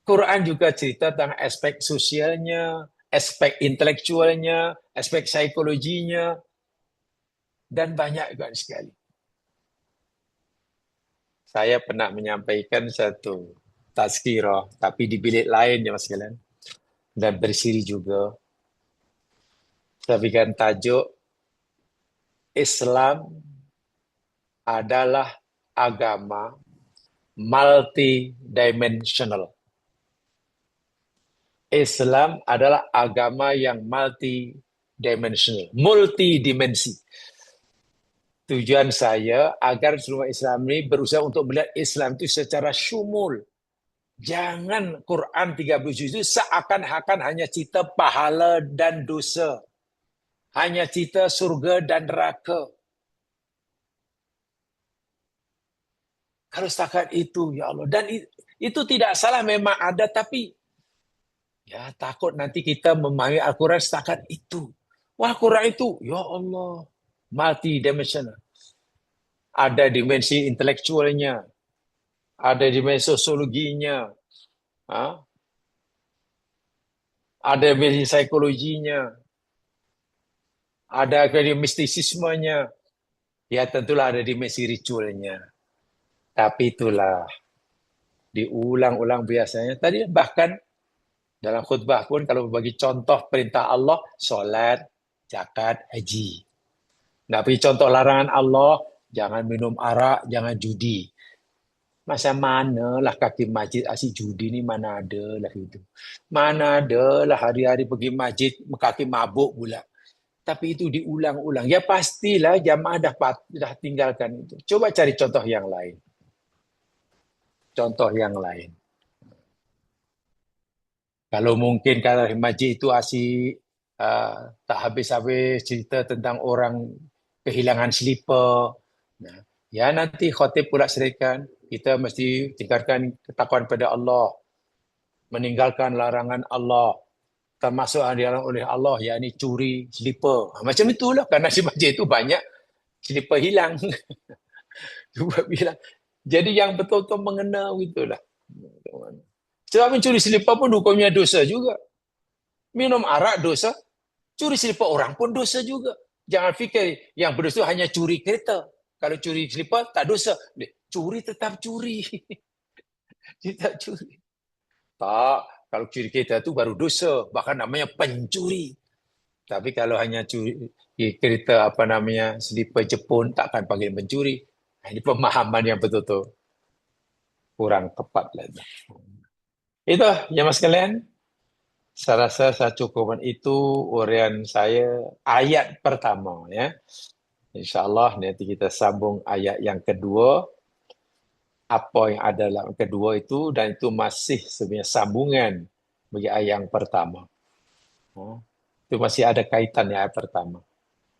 Quran juga cerita tentang aspek sosialnya, aspek intelektualnya, aspek psikologinya, dan banyak juga sekali. Saya pernah menyampaikan satu tazkirah, tapi di bilik lain ya mas sekalian, dan bersiri juga. Saya berikan tajuk Islam adalah agama multidimensional. Islam adalah agama yang multidimensional, multidimensi. Tujuan saya agar semua Islam ini berusaha untuk melihat Islam itu secara syumul. Jangan Quran 30 juz itu seakan-akan hanya cerita pahala dan dosa. Hanya cerita surga dan neraka. Kalau setakat itu, ya Allah. Dan itu tidak salah, memang ada, tapi ya takut nanti kita memahami Al-Quran setakat itu. Wah, Quran itu, ya Allah, multidimensional. Ada dimensi intelektualnya, ada dimensi sosiologinya, ada dimensi psikologinya, ada mistisismenya. Ya tentulah ada dimensi ritualnya. Tapi itulah diulang-ulang biasanya. Tadi bahkan dalam khutbah pun kalau bagi contoh perintah Allah, solat, zakat, haji. Nggak bagi contoh larangan Allah, jangan minum arak, jangan judi. Masa mana lah kaki masjid asyik judi ni, mana ada lah itu. Mana ada lah hari-hari pergi masjid kaki mabuk pula. Tapi itu diulang-ulang. Ya pastilah jamaah dah tinggalkan itu. Coba cari contoh yang lain. Contoh yang lain. Kalau mungkin kalau masjid itu asyik tak habis-habis cerita tentang orang kehilangan slipper. Nah, ya nanti khotib pula serikan, kita mesti tingkatkan ketakwaan pada Allah, meninggalkan larangan Allah, termasuk yang dilarang oleh Allah, yakni curi slipper. Macam itulah, karena di masjid itu banyak slipper hilang. Bilang. Jadi yang betul-betul mengena itulah. Sebab mencuri slipper pun hukumnya dosa juga. Minum arak dosa, curi slipper orang pun dosa juga. Jangan fikir yang berdosa hanya curi kereta. Kalau curi slipper tak dosa. Curi tetap curi. Tidak curi. Tak, kalau curi kereta itu baru dosa. Bahkan namanya pencuri. Tapi kalau hanya curi kereta slipper Jepun, takkan panggil pencuri. Ini pemahaman yang betul-betul kurang tepat lagi. Itu ya mas kalian. Saya rasa saya cukupkan itu uraian saya ayat pertama ya. InsyaAllah nanti kita sambung ayat yang kedua. Apa yang ada dalam kedua itu, dan itu masih sebenarnya sambungan bagi ayat yang pertama. Itu masih ada kaitan ya ayat pertama.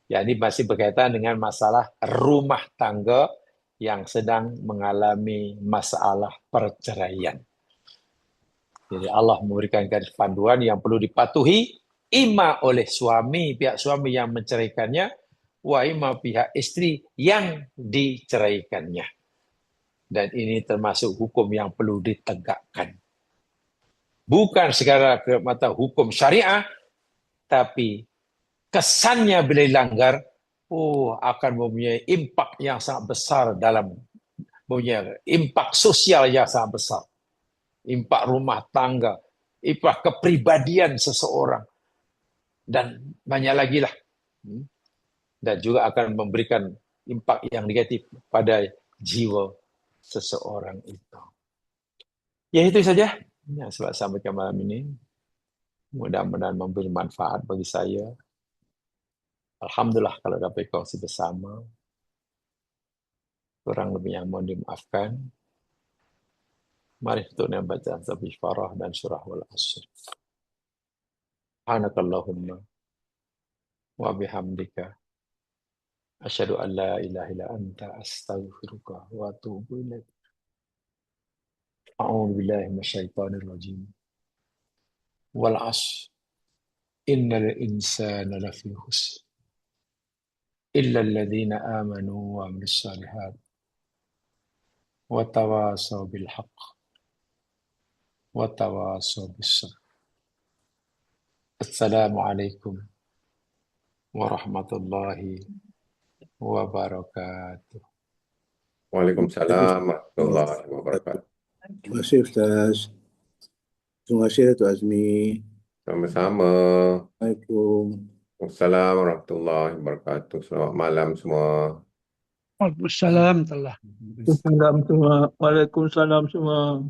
Ya, ini masih berkaitan dengan masalah rumah tangga yang sedang mengalami masalah perceraian. Jadi Allah memberikan garis panduan yang perlu dipatuhi ima oleh suami, pihak suami yang menceraikannya, wa ima pihak istri yang diceraikannya. Dan ini termasuk hukum yang perlu ditegakkan. Bukan segala mata hukum syariah, tapi kesannya bila dilanggar, akan mempunyai impak yang sangat besar dalam mempunyai impak sosial yang sangat besar. Impak rumah tangga, impak kepribadian seseorang, dan banyak lagi lah. Dan juga akan memberikan impak yang negatif pada jiwa seseorang itu. Ya itu saja yang saya sampaikan malam ini. Mudah-mudahan memberi manfaat bagi saya. Alhamdulillah kalau dapat kongsi bersama. Kurang lebih yang mohon dimaafkan. Mari untuk membaca Sabih Farah dan Surah Wal-Asr. Subhanakallahumma wa bihamdika asyhadu an la ilaha illa anta astaghfiruka wa atubu ilaik. A'udzu billahi minasyaitonir rajim. Wal 'ashr innal insana lafi khusr illa alladziina aamanu wa 'amilus shalihaat wa tawaasaw bil haqq wa tawaasaw bis sabr. Assalamualaikum warahmatullahi wabarakatuh. Waalaikumsalam warahmatullahi wabarakatuh. Terima kasih Ustaz. Terima kasih Datuk Azmi. Sama-sama. Assalamualaikum. Waalaikumsalam warahmatullahi wabarakatuh. Selamat malam semua. Waalaikumsalam telah. Waalaikumsalam semua. Waalaikumsalam semua.